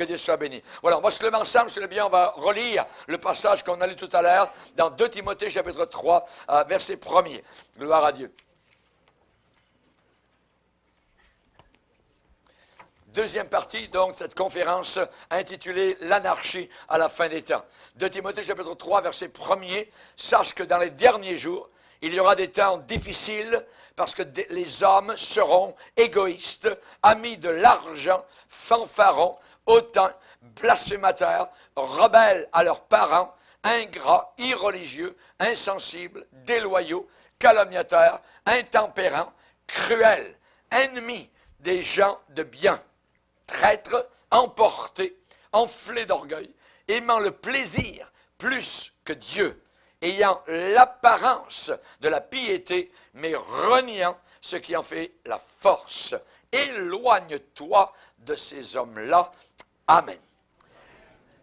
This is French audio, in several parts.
Que Dieu soit béni. Voilà, on va se lever ensemble, si le bien, on va relire le passage qu'on a lu tout à l'heure dans 2 Timothée chapitre 3, verset 1er. Gloire à Dieu. Deuxième partie, donc, de cette conférence intitulée « L'anarchie à la fin des temps ». 2 Timothée chapitre 3, verset 1er. « Sache que dans les derniers jours, il y aura des temps difficiles parce que les hommes seront égoïstes, amis de l'argent, fanfarons, hautains, blasphémateurs, rebelles à leurs parents, ingrats, irreligieux, insensibles, déloyaux, calomniateurs, intempérants, cruels, ennemis des gens de bien, traîtres, emportés, enflés d'orgueil, aimant le plaisir plus que Dieu, ayant l'apparence de la piété, mais reniant ce qui en fait la force. Éloigne-toi de ces hommes-là. Amen.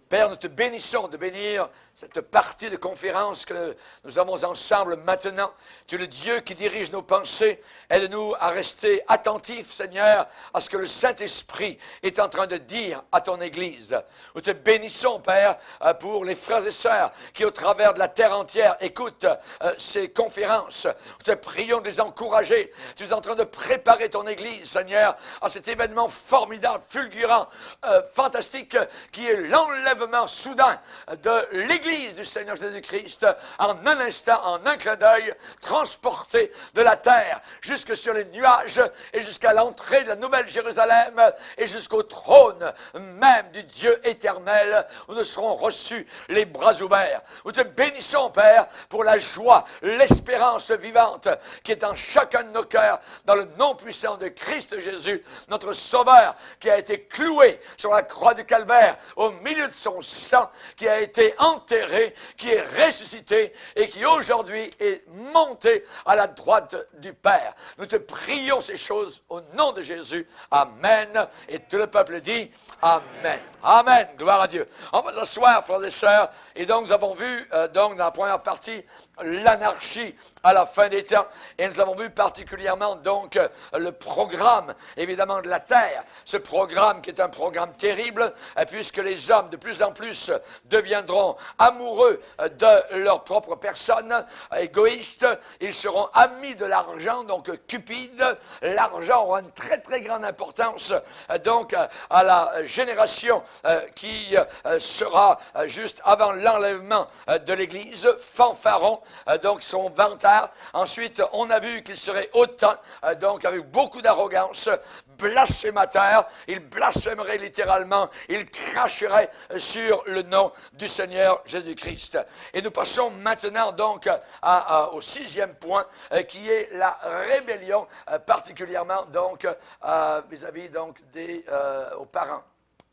Père, nous te bénissons de bénir cette partie de conférence que nous avons ensemble maintenant. Tu es le Dieu qui dirige nos pensées. Aide-nous à rester attentifs, Seigneur, à ce que le Saint-Esprit est en train de dire à ton Église. Nous te bénissons, Père, pour les frères et sœurs qui, au travers de la terre entière, écoutent ces conférences. Nous te prions de les encourager. Tu es en train de préparer ton Église, Seigneur, à cet événement formidable, fulgurant, fantastique, qui est l'enlèvement soudain de l'Église du Seigneur Jésus-Christ, en un instant, en un clin d'œil, transporté de la terre jusque sur les nuages et jusqu'à l'entrée de la Nouvelle Jérusalem et jusqu'au trône même du Dieu éternel où nous serons reçus les bras ouverts. Nous te bénissons, Père, pour la joie, l'espérance vivante qui est en chacun de nos cœurs, dans le nom puissant de Christ Jésus, notre Sauveur, qui a été cloué sur la croix du Calvaire au milieu de son sang, qui a été enterré, qui est ressuscité et qui aujourd'hui est monté à la droite du Père. Nous te prions ces choses au nom de Jésus. Amen. Et tout le peuple dit Amen. Amen. Gloire à Dieu. On va s'asseoir, frères et sœurs. Et donc, nous avons vu, donc, dans la première partie, l'anarchie à la fin des temps. Et nous avons vu particulièrement, donc, le programme, évidemment, de la terre. Ce programme qui est un programme terrible, puisque les hommes, de plus en plus, deviendront amoureux de leur propre personne, égoïstes, ils seront amis de l'argent, donc cupides. L'argent aura une très très grande importance donc à la génération qui sera juste avant l'enlèvement de l'Église, fanfarons, donc son vantards. Ensuite, on a vu qu'ils seraient hautains, donc avec beaucoup d'arrogance, blasphémateurs, ils blasphémeraient littéralement, ils cracheraient sur le nom du Seigneur Jésus-Christ. Et nous passons maintenant donc au 6e point, qui est la rébellion, particulièrement donc vis-à-vis donc des aux parents.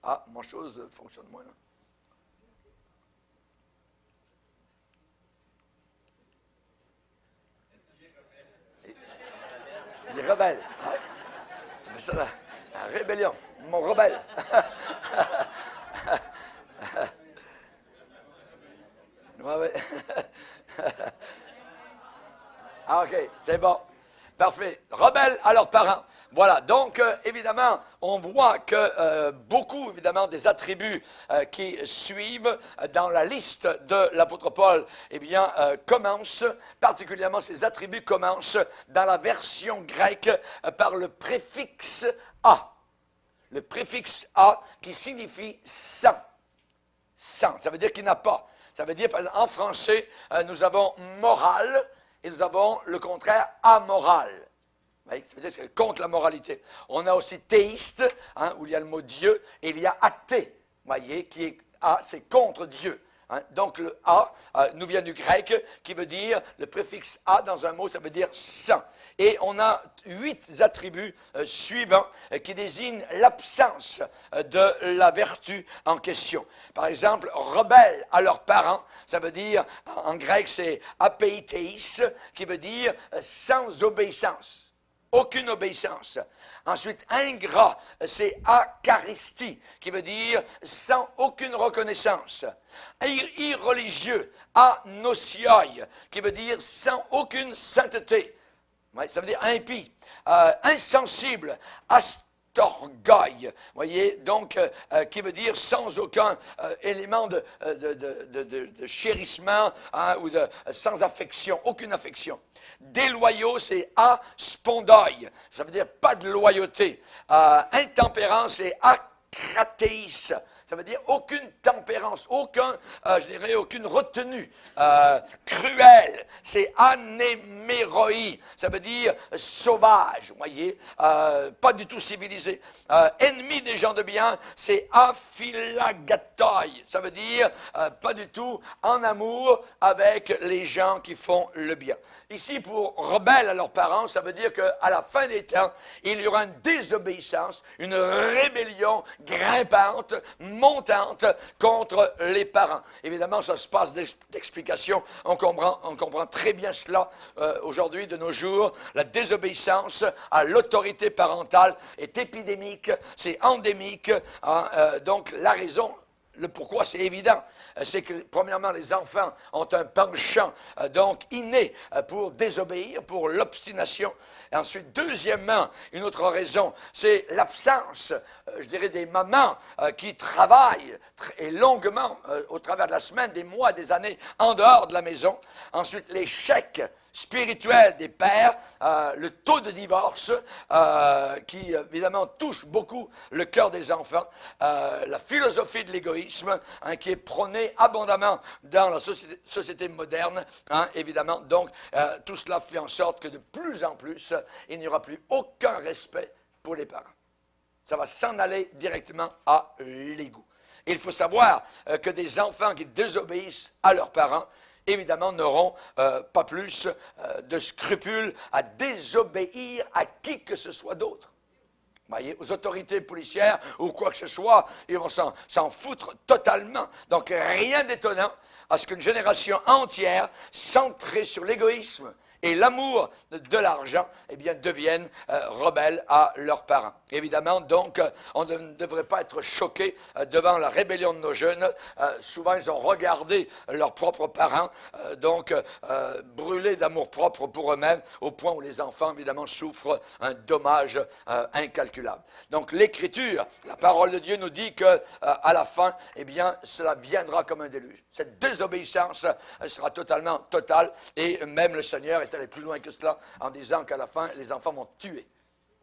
Ah, mon chose fonctionne moins là. Les rebelles. Ah. C'est ça, la rébellion, mon rebelle. Ouais. Ah, OK, c'est bon. Parfait. Rebelles à leurs parents. Voilà. Donc, évidemment, on voit que beaucoup, évidemment, des attributs qui suivent dans la liste de l'apôtre Paul, eh bien, commencent, particulièrement ces attributs commencent dans la version grecque par le préfixe A. Le préfixe A qui signifie sans. Sans. Ça veut dire qu'il n'a pas. Ça veut dire, par exemple, en français, nous avons moral et nous avons le contraire amoral. Ça veut dire que c'est contre la moralité. On a aussi théiste, où il y a le mot Dieu, et il y a athée, voyez, qui est c'est contre Dieu. Donc le A nous vient du grec, qui veut dire, le préfixe A dans un mot, ça veut dire sans. Et on a 8 attributs suivants qui désignent l'absence de la vertu en question. Par exemple, rebelles à leurs parents, ça veut dire, en grec c'est apeitéis, qui veut dire sans obéissance. Aucune obéissance. Ensuite, ingrat, c'est akaristie, qui veut dire sans aucune reconnaissance. Irreligieux, anosioi, qui veut dire sans aucune sainteté. Ouais, ça veut dire impie. Insensible, orgueil, voyez, donc qui veut dire sans aucun élément de chérissement hein, ou sans affection, aucune affection. Déloyaux, c'est aspondoi, ça veut dire pas de loyauté. Intempérance, c'est akratéis. Ça veut dire aucune tempérance, aucune retenue. Cruel, c'est anéméroi. Ça veut dire sauvage, vous voyez, pas du tout civilisé. Ennemi des gens de bien, c'est aphilagatoi. Ça veut dire pas du tout en amour avec les gens qui font le bien. Ici, pour rebelles à leurs parents, ça veut dire qu'à la fin des temps, il y aura une désobéissance, une rébellion grimpante, montante contre les parents. Évidemment, ça se passe d'explication. On comprend très bien cela aujourd'hui, de nos jours. La désobéissance à l'autorité parentale est épidémique, c'est endémique. Hein, donc, la raison... Le pourquoi, c'est évident. C'est que, premièrement, les enfants ont un penchant donc inné pour désobéir, pour l'obstination. Et ensuite, deuxièmement, une autre raison, c'est l'absence, je dirais, des mamans qui travaillent et longuement au travers de la semaine, des mois, des années, en dehors de la maison. Ensuite, l'échec spirituel des pères, le taux de divorce qui évidemment touche beaucoup le cœur des enfants, la philosophie de l'égoïsme hein, qui est prônée abondamment dans la société moderne, hein, évidemment. Donc, tout cela fait en sorte que de plus en plus, il n'y aura plus aucun respect pour les parents. Ça va s'en aller directement à l'égout. Et il faut savoir que des enfants qui désobéissent à leurs parents, évidemment, n'auront pas plus de scrupules à désobéir à qui que ce soit d'autre. Voyez, aux autorités policières ou quoi que ce soit, ils vont s'en foutre totalement. Donc, rien d'étonnant à ce qu'une génération entière, centrée sur l'égoïsme et l'amour de l'argent, eh bien, deviennent rebelles à leurs parents. Évidemment, donc, on ne devrait pas être choqué devant la rébellion de nos jeunes. Souvent, ils ont regardé leurs propres parents, brûlés d'amour-propre pour eux-mêmes, au point où les enfants, évidemment, souffrent un dommage incalculable. Donc, l'Écriture, la parole de Dieu nous dit qu'à la fin, eh bien, cela viendra comme un déluge. Cette désobéissance sera totalement totale, et même le Seigneur est allé plus loin que cela en disant qu'à la fin, les enfants vont tuer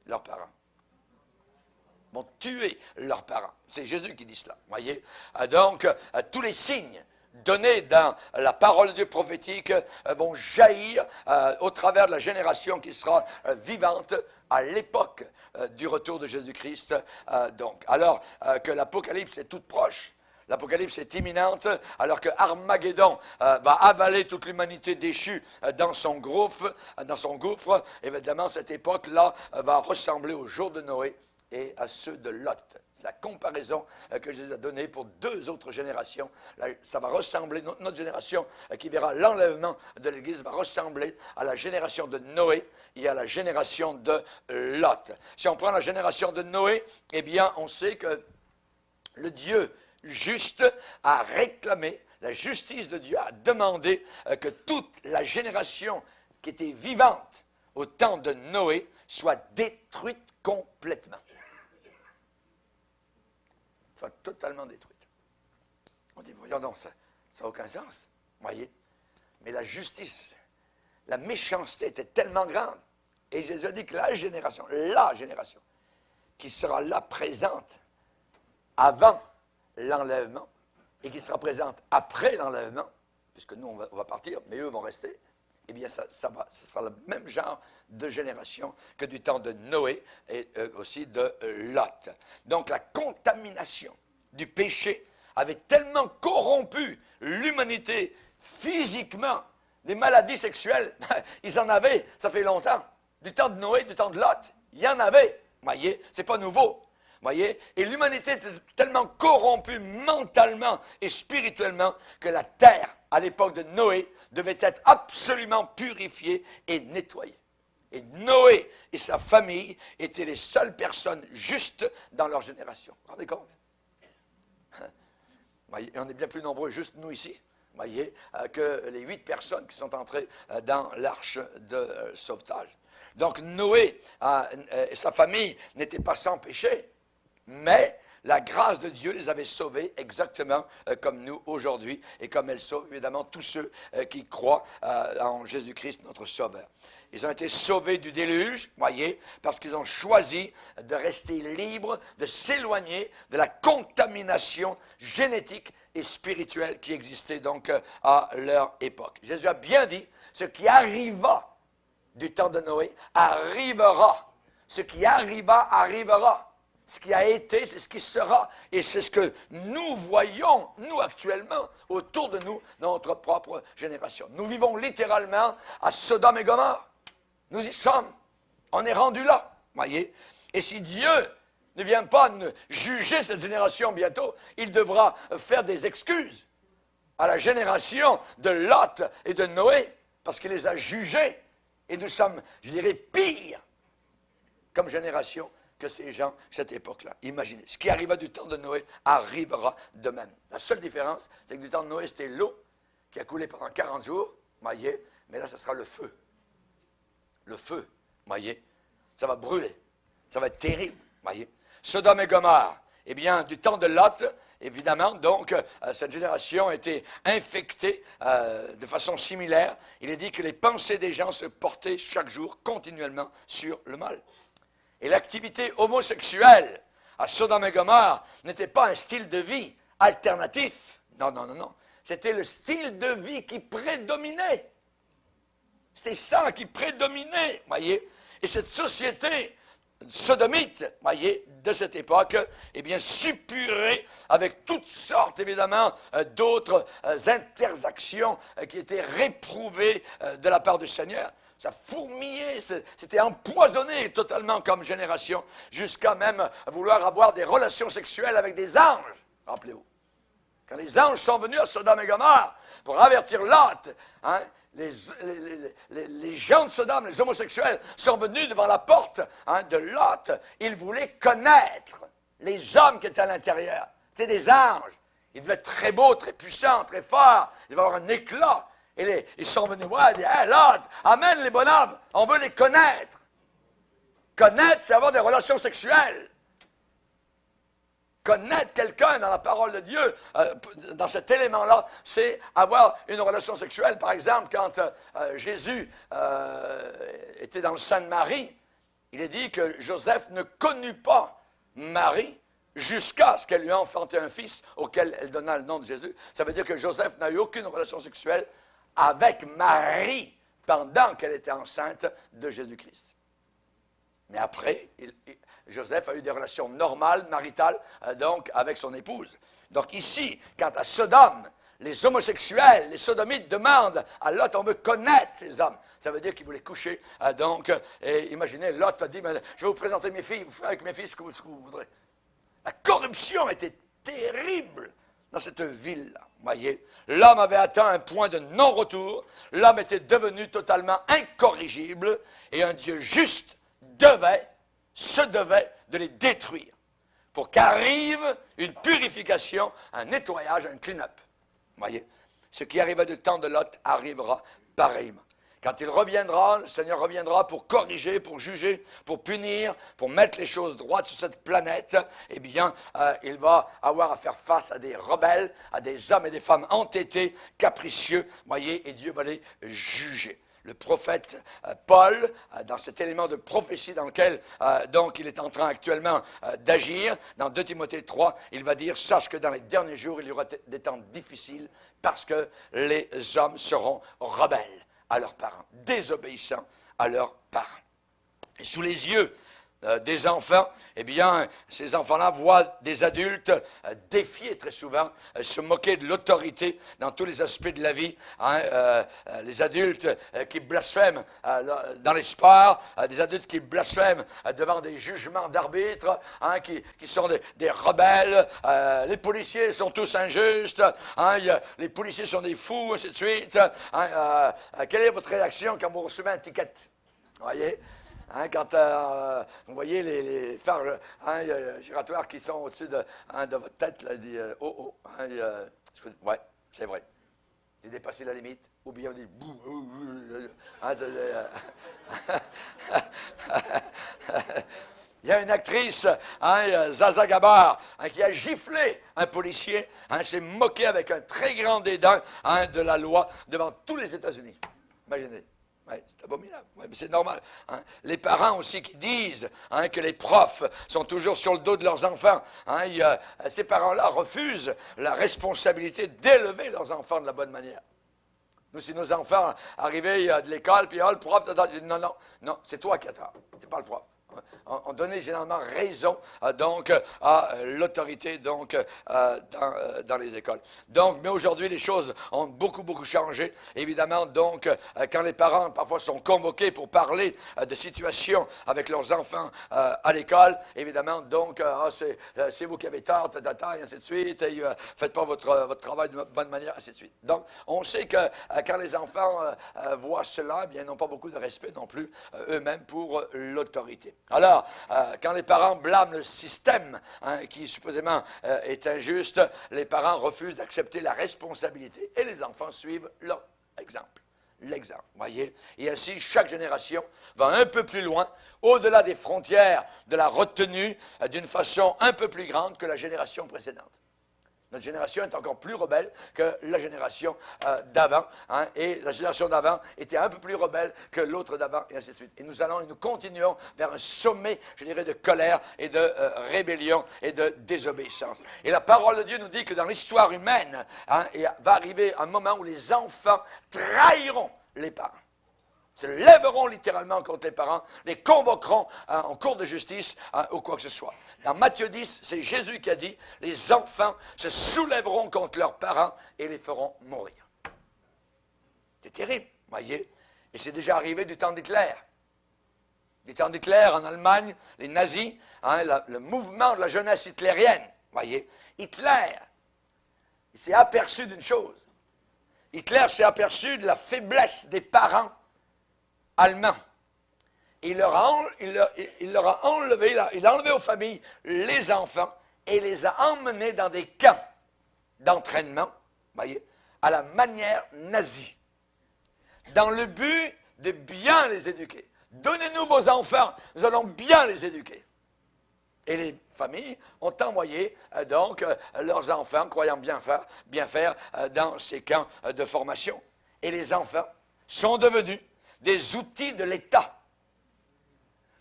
leurs parents. Vont tuer leurs parents. C'est Jésus qui dit cela, voyez. Donc, tous les signes donnés dans la parole de Dieu prophétique vont jaillir au travers de la génération qui sera vivante à l'époque du retour de Jésus-Christ. Alors que l'Apocalypse est toute proche, l'Apocalypse est imminente, alors que Armageddon va avaler toute l'humanité déchue dans son gouffre. Évidemment, cette époque-là va ressembler aux jours de Noé et à ceux de Lot. C'est la comparaison que Jésus a donnée pour deux autres générations. Ça va ressembler, notre génération qui verra l'enlèvement de l'Église va ressembler à la génération de Noé et à la génération de Lot. Si on prend la génération de Noé, eh bien, on sait que le Dieu juste a réclamé, la justice de Dieu a demandé que toute la génération qui était vivante au temps de Noé soit détruite complètement. Soit totalement détruite. On dit, voyons donc, ça n'a aucun sens, voyez. Mais la justice, la méchanceté était tellement grande. Et Jésus a dit que la génération qui sera là présente avant l'enlèvement et qui sera présente après l'enlèvement, puisque nous, on va partir, mais eux vont rester, eh bien, ce sera le même genre de génération que du temps de Noé et aussi de Lot. Donc, la contamination du péché avait tellement corrompu l'humanité physiquement, des maladies sexuelles, ils en avaient, ça fait longtemps. Du temps de Noé, du temps de Lot, il y en avait. Vous voyez, c'est pas nouveau. Voyez? Et l'humanité était tellement corrompue mentalement et spirituellement que la terre, à l'époque de Noé, devait être absolument purifiée et nettoyée. Et Noé et sa famille étaient les seules personnes justes dans leur génération. Vous vous rendez compte? Voyez? Et on est bien plus nombreux, juste nous ici. voyez, que les 8 personnes qui sont entrées dans l'arche de sauvetage. Donc Noé et sa famille n'étaient pas sans péché, mais la grâce de Dieu les avait sauvés exactement comme nous aujourd'hui et comme elle sauve évidemment tous ceux qui croient en Jésus-Christ, notre Sauveur. Ils ont été sauvés du déluge, voyez, parce qu'ils ont choisi de rester libres, de s'éloigner de la contamination génétique et spirituelle qui existait donc à leur époque. Jésus a bien dit, ce qui arriva du temps de Noé arrivera. Ce qui arriva, arrivera. Ce qui a été, c'est ce qui sera. Et c'est ce que nous voyons, nous actuellement, autour de nous, dans notre propre génération. Nous vivons littéralement à Sodome et Gomorrhe. Nous y sommes. On est rendu là, voyez. Et si Dieu ne vient pas juger cette génération bientôt, il devra faire des excuses à la génération de Lot et de Noé, parce qu'il les a jugés. Et nous sommes, je dirais, pires comme génération que ces gens, cette époque-là. Imaginez, ce qui arriva du temps de Noé arrivera de même. La seule différence, c'est que du temps de Noé, c'était l'eau qui a coulé pendant 40 jours, voyez, mais là, ce sera le feu. Le feu, voyez, ça va brûler. Ça va être terrible, voyez. Sodome et Gomorrhe, eh bien, du temps de Lot, évidemment, donc, cette génération a été infectée de façon similaire. Il est dit que les pensées des gens se portaient chaque jour, continuellement, sur le mal. Et l'activité homosexuelle à Sodome et Gomorrhe n'était pas un style de vie alternatif. Non, non, non, non. C'était le style de vie qui prédominait. C'était ça qui prédominait, voyez. Et cette société sodomite, voyez, de cette époque, eh bien, suppurait avec toutes sortes, évidemment, d'autres intersections qui étaient réprouvées de la part du Seigneur. Ça fourmillait, c'était empoisonné totalement comme génération, jusqu'à même vouloir avoir des relations sexuelles avec des anges, rappelez-vous. Quand les anges sont venus à Sodome et Gomorrhe pour avertir Lot, hein, les gens de Sodome, les homosexuels, sont venus devant la porte de Lot. Ils voulaient connaître les hommes qui étaient à l'intérieur. C'était des anges. Ils devaient être très beaux, très puissants, très forts. Ils devaient avoir un éclat. Et ils sont venus voir et dire, hey, Lot, amène les bonhommes, on veut les connaître. Connaître, c'est avoir des relations sexuelles. Connaître quelqu'un dans la parole de Dieu, dans cet élément-là, c'est avoir une relation sexuelle. Par exemple, quand Jésus était dans le sein de Marie, il est dit que Joseph ne connut pas Marie jusqu'à ce qu'elle lui ait enfanté un fils auquel elle donna le nom de Jésus. Ça veut dire que Joseph n'a eu aucune relation sexuelle avec Marie pendant qu'elle était enceinte de Jésus-Christ. Mais après, Joseph a eu des relations normales, maritales, donc, avec son épouse. Donc ici, quant à Sodome, les homosexuels, les sodomites demandent à Lot, on veut connaître ces hommes. Ça veut dire qu'ils voulaient coucher. Donc, et imaginez, Lot a dit, je vais vous présenter mes filles, vous ferez avec mes filles ce que vous voudrez. La corruption était terrible dans cette ville-là. Voyez, l'homme avait atteint un point de non-retour. L'homme était devenu totalement incorrigible et un Dieu juste se devait de les détruire pour qu'arrive une purification, un nettoyage, un clean-up. Voyez, ce qui arriva du temps de Lot arrivera pareillement. Quand il reviendra, le Seigneur reviendra pour corriger, pour juger, pour punir, pour mettre les choses droites sur cette planète, eh bien, il va avoir à faire face à des rebelles, à des hommes et des femmes entêtés, capricieux, voyez, et Dieu va les juger. Le prophète Paul, dans cet élément de prophétie dans lequel donc il est en train actuellement d'agir, dans 2 Timothée 3, il va dire « Sache que dans les derniers jours, il y aura des temps difficiles parce que les hommes seront rebelles à leurs parents, désobéissants à leurs parents. » Et sous les yeux des enfants, eh bien, ces enfants-là voient des adultes défier très souvent, se moquer de l'autorité dans tous les aspects de la vie. Les adultes qui blasphèment dans les sports, des adultes qui blasphèment devant des jugements d'arbitre, qui sont des rebelles. Les policiers sont tous injustes, les policiers sont des fous, ainsi de suite. Quelle est votre réaction quand vous recevez un ticket? Voyez? Quand vous voyez les phares giratoires qui sont au-dessus de votre tête, là, dit « Oh, oh ». Ouais, c'est vrai. J'ai dépassé la limite. Ou bien on dit bouh. Il y a une actrice, Zaza Gabar, qui a giflé un policier, s'est moqué avec un très grand dédain de la loi devant tous les États-Unis. Imaginez. Ouais, c'est abominable, ouais, mais c'est normal. Les parents aussi qui disent que les profs sont toujours sur le dos de leurs enfants. Ces parents-là refusent la responsabilité d'élever leurs enfants de la bonne manière. Nous, si nos enfants arrivaient de l'école, puis le prof, non, c'est toi qui as tort, c'est pas le prof. On donnait généralement raison à l'autorité dans les écoles. Mais aujourd'hui, les choses ont beaucoup changé. Évidemment, quand les parents parfois sont convoqués pour parler de situations avec leurs enfants à l'école, évidemment, c'est vous qui avez tort, et ainsi de suite, et faites pas votre travail de bonne manière, ainsi de suite. Donc, on sait que quand les enfants voient cela, bien, ils n'ont pas beaucoup de respect non plus eux-mêmes pour l'autorité. Alors, quand les parents blâment le système qui supposément est injuste, les parents refusent d'accepter la responsabilité et les enfants suivent leur exemple. L'exemple, voyez. Et ainsi, chaque génération va un peu plus loin, au-delà des frontières de la retenue, d'une façon un peu plus grande que la génération précédente. Notre génération est encore plus rebelle que la génération d'avant. Et la génération d'avant était un peu plus rebelle que l'autre d'avant, et ainsi de suite. Et nous continuons vers un sommet, je dirais, de colère et de rébellion et de désobéissance. Et la parole de Dieu nous dit que dans l'histoire humaine, va arriver un moment où les enfants trahiront les parents. Se lèveront littéralement contre les parents, les convoqueront en cour de justice ou quoi que ce soit. Dans Matthieu 10, c'est Jésus qui a dit, les enfants se soulèveront contre leurs parents et les feront mourir. C'est terrible, voyez. Et c'est déjà arrivé du temps d'Hitler. Du temps d'Hitler en Allemagne, les nazis, le mouvement de la jeunesse hitlérienne, voyez. Hitler, il s'est aperçu d'une chose. Hitler s'est aperçu de la faiblesse des parents allemands. Il leur a enlevé, il a enlevé aux familles les enfants et les a emmenés dans des camps d'entraînement, voyez, à la manière nazie, dans le but de bien les éduquer. Donnez-nous vos enfants, nous allons bien les éduquer. Et les familles ont envoyé leurs enfants, croyant bien faire dans ces camps de formation. Et les enfants sont devenus des outils de l'État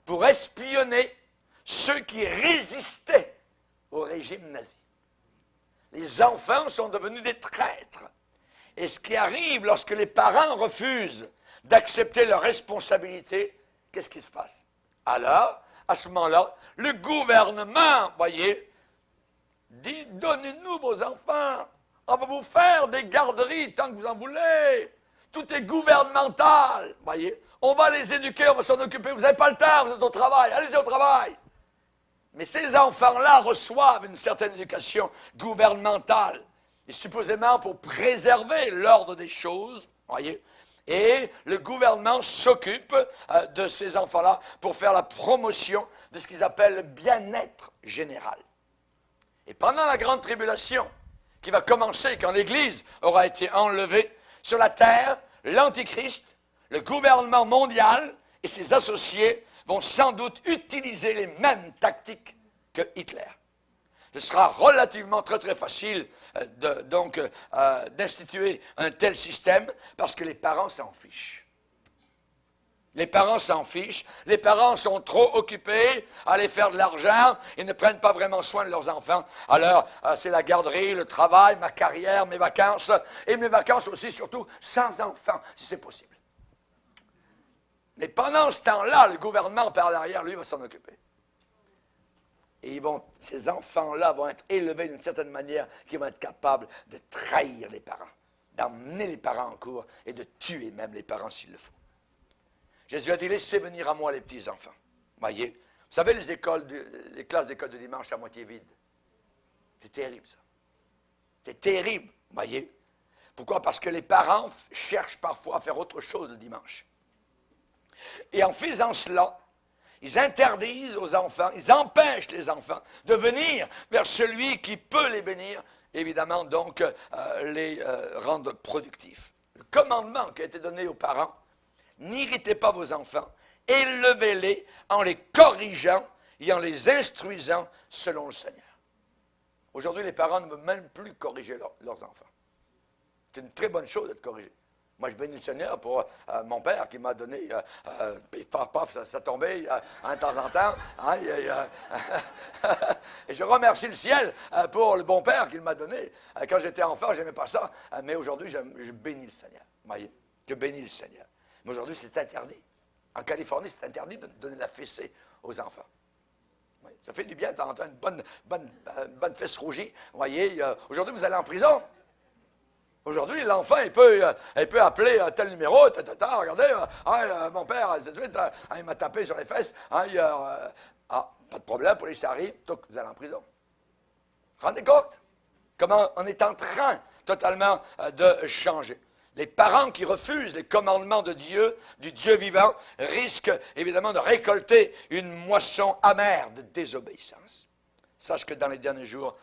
pour espionner ceux qui résistaient au régime nazi. Les enfants sont devenus des traîtres. Et ce qui arrive lorsque les parents refusent d'accepter leurs responsabilités, qu'est-ce qui se passe? Alors, à ce moment-là, le gouvernement, voyez, dit, donnez-nous vos enfants, on va vous faire des garderies tant que vous en voulez. Tout est gouvernemental, voyez. On va les éduquer, on va s'en occuper. Vous n'avez pas le temps, vous êtes au travail, allez-y au travail. Mais ces enfants-là reçoivent une certaine éducation gouvernementale, et supposément pour préserver l'ordre des choses, voyez. Et le gouvernement s'occupe de ces enfants-là pour faire la promotion de ce qu'ils appellent le bien-être général. Et pendant la grande tribulation, qui va commencer quand l'Église aura été enlevée, sur la terre, l'Antichrist, le gouvernement mondial et ses associés vont sans doute utiliser les mêmes tactiques que Hitler. Ce sera relativement très facile d'instituer un tel système parce que les parents s'en fichent. Les parents s'en fichent, les parents sont trop occupés à aller faire de l'argent et ne prennent pas vraiment soin de leurs enfants. Alors, c'est la garderie, le travail, ma carrière, mes vacances, et mes vacances aussi, surtout, sans enfants, si c'est possible. Mais pendant ce temps-là, le gouvernement par derrière, lui, va s'en occuper. Et ces enfants-là vont être élevés d'une certaine manière qui vont être capables de trahir les parents, d'emmener les parents en cour et de tuer même les parents s'il le faut. Jésus a dit, laissez venir à moi les petits-enfants. Voyez, vous savez, les classes d'école de dimanche à moitié vides. C'est terrible, ça. C'est terrible, voyez. Pourquoi? Parce que les parents cherchent parfois à faire autre chose le dimanche. Et en faisant cela, ils interdisent aux enfants, ils empêchent les enfants de venir vers celui qui peut les bénir évidemment, donc, les rendre productifs. Le commandement qui a été donné aux parents, n'irritez pas vos enfants, élevez-les en les corrigeant et en les instruisant selon le Seigneur. Aujourd'hui, les parents ne veulent même plus corriger leurs enfants. C'est une très bonne chose d'être corrigé. Moi, je bénis le Seigneur pour mon père qui m'a donné, paf, paf, ça tombait de temps en temps. Hein, et je remercie le ciel pour le bon père qu'il m'a donné. Quand j'étais enfant, je n'aimais pas ça, mais aujourd'hui, je bénis le Seigneur. Voyez, je bénis le Seigneur. Mais aujourd'hui, c'est interdit. En Californie, c'est interdit de donner la fessée aux enfants. Oui, ça fait du bien de temps en temps, une bonne fesse rougie. Vous voyez, aujourd'hui, vous allez en prison. Aujourd'hui, l'enfant, il peut appeler tel numéro, regardez, mon père, il m'a tapé sur les fesses, pas de problème, la police arrive, vous allez en prison. Rendez compte comment on est en train totalement de changer. Les parents qui refusent les commandements de Dieu, du Dieu vivant, risquent évidemment de récolter une moisson amère de désobéissance. Sache que dans les derniers jours,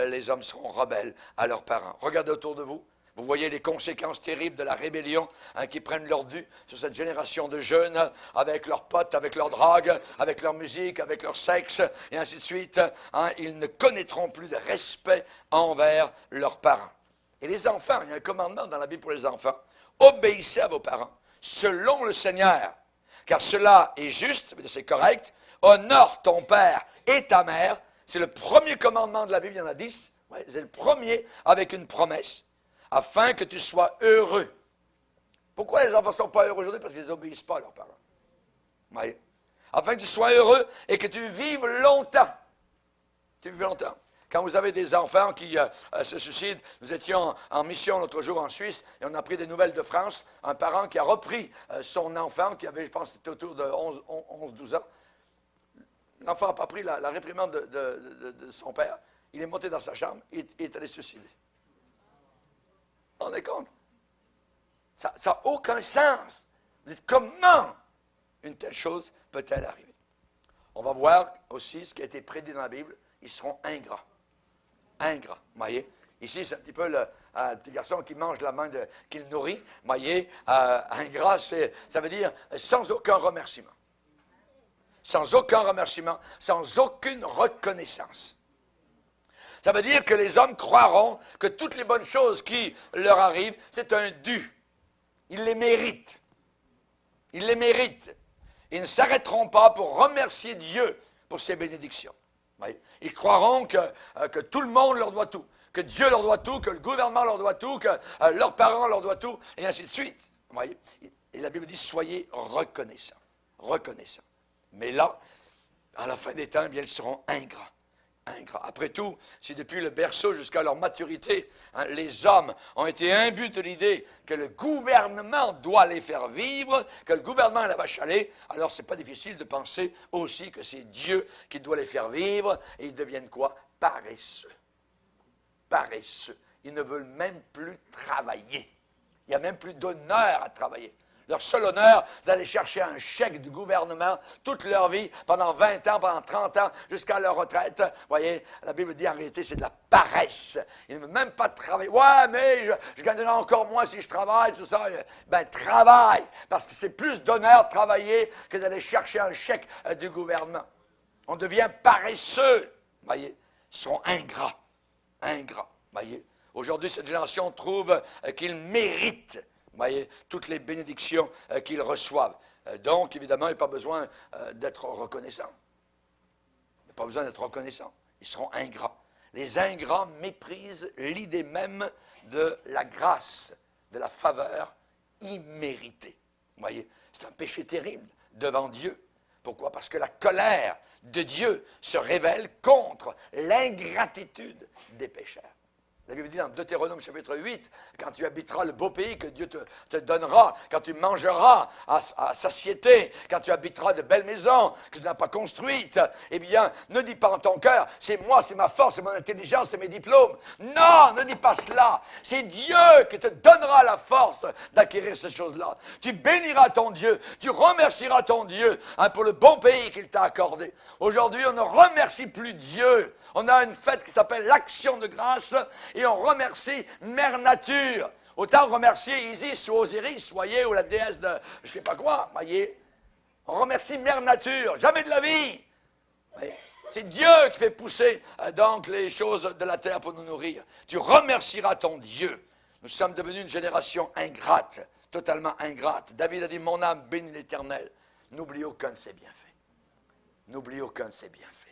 les hommes seront rebelles à leurs parents. Regardez autour de vous. Vous voyez les conséquences terribles de la rébellion qui prennent leur dû sur cette génération de jeunes avec leurs potes, avec leurs drogues, avec leur musique, avec leur sexe, et ainsi de suite. Ils ne connaîtront plus de respect envers leurs parents. Et les enfants, il y a un commandement dans la Bible pour les enfants. Obéissez à vos parents selon le Seigneur, car cela est juste, c'est correct. Honore ton père et ta mère. C'est le premier commandement de la Bible, il y en a 10. Ouais, c'est le premier avec une promesse, afin que tu sois heureux. Pourquoi les enfants ne sont pas heureux aujourd'hui? Parce qu'ils n'obéissent pas à leurs parents. Oui. Afin que tu sois heureux et que tu vives longtemps. Tu vives longtemps. Quand vous avez des enfants qui se suicident, nous étions en mission l'autre jour en Suisse et on a pris des nouvelles de France. Un parent qui a repris son enfant, qui avait, je pense, c'était autour de 11-12 ans. L'enfant n'a pas pris la réprimande de son père. Il est monté dans sa chambre et est allé se suicider. Vous vous rendez compte? Ça n'a aucun sens. Vous dites, comment une telle chose peut-elle arriver? On va voir aussi ce qui a été prédit dans la Bible. Ils seront ingrats. Ingrats. Vous voyez? Ici, c'est un petit peu le petit garçon qui mange la main qu'il nourrit. Vous voyez? Ingrat, ça veut dire sans aucun remerciement. Sans aucun remerciement, sans aucune reconnaissance. Ça veut dire que les hommes croiront que toutes les bonnes choses qui leur arrivent, c'est un dû. Ils les méritent. Ils les méritent. Ils ne s'arrêteront pas pour remercier Dieu pour ses bénédictions. Ils croiront que tout le monde leur doit tout, que Dieu leur doit tout, que le gouvernement leur doit tout, que leurs parents leur doivent tout, et ainsi de suite. Voyez? Et la Bible dit, soyez reconnaissants. Reconnaissants. Mais là, à la fin des temps, eh bien, ils seront ingrats. Ingrats. Après tout, si depuis le berceau jusqu'à leur maturité, les hommes ont été imbus de l'idée que le gouvernement doit les faire vivre, que le gouvernement est la vache à lait, alors ce n'est pas difficile de penser aussi que c'est Dieu qui doit les faire vivre, et ils deviennent quoi? Paresseux. Paresseux. Ils ne veulent même plus travailler. Il n'y a même plus d'honneur à travailler. Leur seul honneur, c'est d'aller chercher un chèque du gouvernement toute leur vie, pendant 20 ans, pendant 30 ans, jusqu'à leur retraite. Vous voyez, la Bible dit en réalité, c'est de la paresse. Ils ne veulent même pas travailler. Ouais, mais je gagnerai encore moins si je travaille, tout ça. Ben, travaille, parce que c'est plus d'honneur de travailler que d'aller chercher un chèque du gouvernement. On devient paresseux. Vous voyez, ils seront ingrats. Ingrats. Vous voyez, aujourd'hui, cette génération trouve qu'ils méritent. Vous voyez, toutes les bénédictions qu'ils reçoivent. Donc, évidemment, il n'y a pas besoin d'être reconnaissant. Il n'y a pas besoin d'être reconnaissant. Ils seront ingrats. Les ingrats méprisent l'idée même de la grâce, de la faveur imméritée. Vous voyez, c'est un péché terrible devant Dieu. Pourquoi? Parce que la colère de Dieu se révèle contre l'ingratitude des pécheurs. La Bible dit dans Deutéronome chapitre 8, quand tu habiteras le beau pays que Dieu te donnera, quand tu mangeras à satiété, quand tu habiteras de belles maisons que tu n'as pas construites, eh bien, ne dis pas en ton cœur, c'est moi, c'est ma force, c'est mon intelligence, c'est mes diplômes. Non, ne dis pas cela. C'est Dieu qui te donnera la force d'acquérir ces choses-là. Tu béniras ton Dieu, tu remercieras ton Dieu pour le bon pays qu'il t'a accordé. Aujourd'hui, on ne remercie plus Dieu. On a une fête qui s'appelle l'Action de grâce et on remercie Mère Nature. Autant remercier Isis ou Osiris, voyez, ou la déesse de je ne sais pas quoi, voyez. On remercie Mère Nature, jamais de la vie. Voyez. C'est Dieu qui fait pousser donc les choses de la terre pour nous nourrir. Tu remercieras ton Dieu. Nous sommes devenus une génération ingrate, totalement ingrate. David a dit, mon âme bénit l'Éternel. N'oublie aucun de ses bienfaits. N'oublie aucun de ses bienfaits.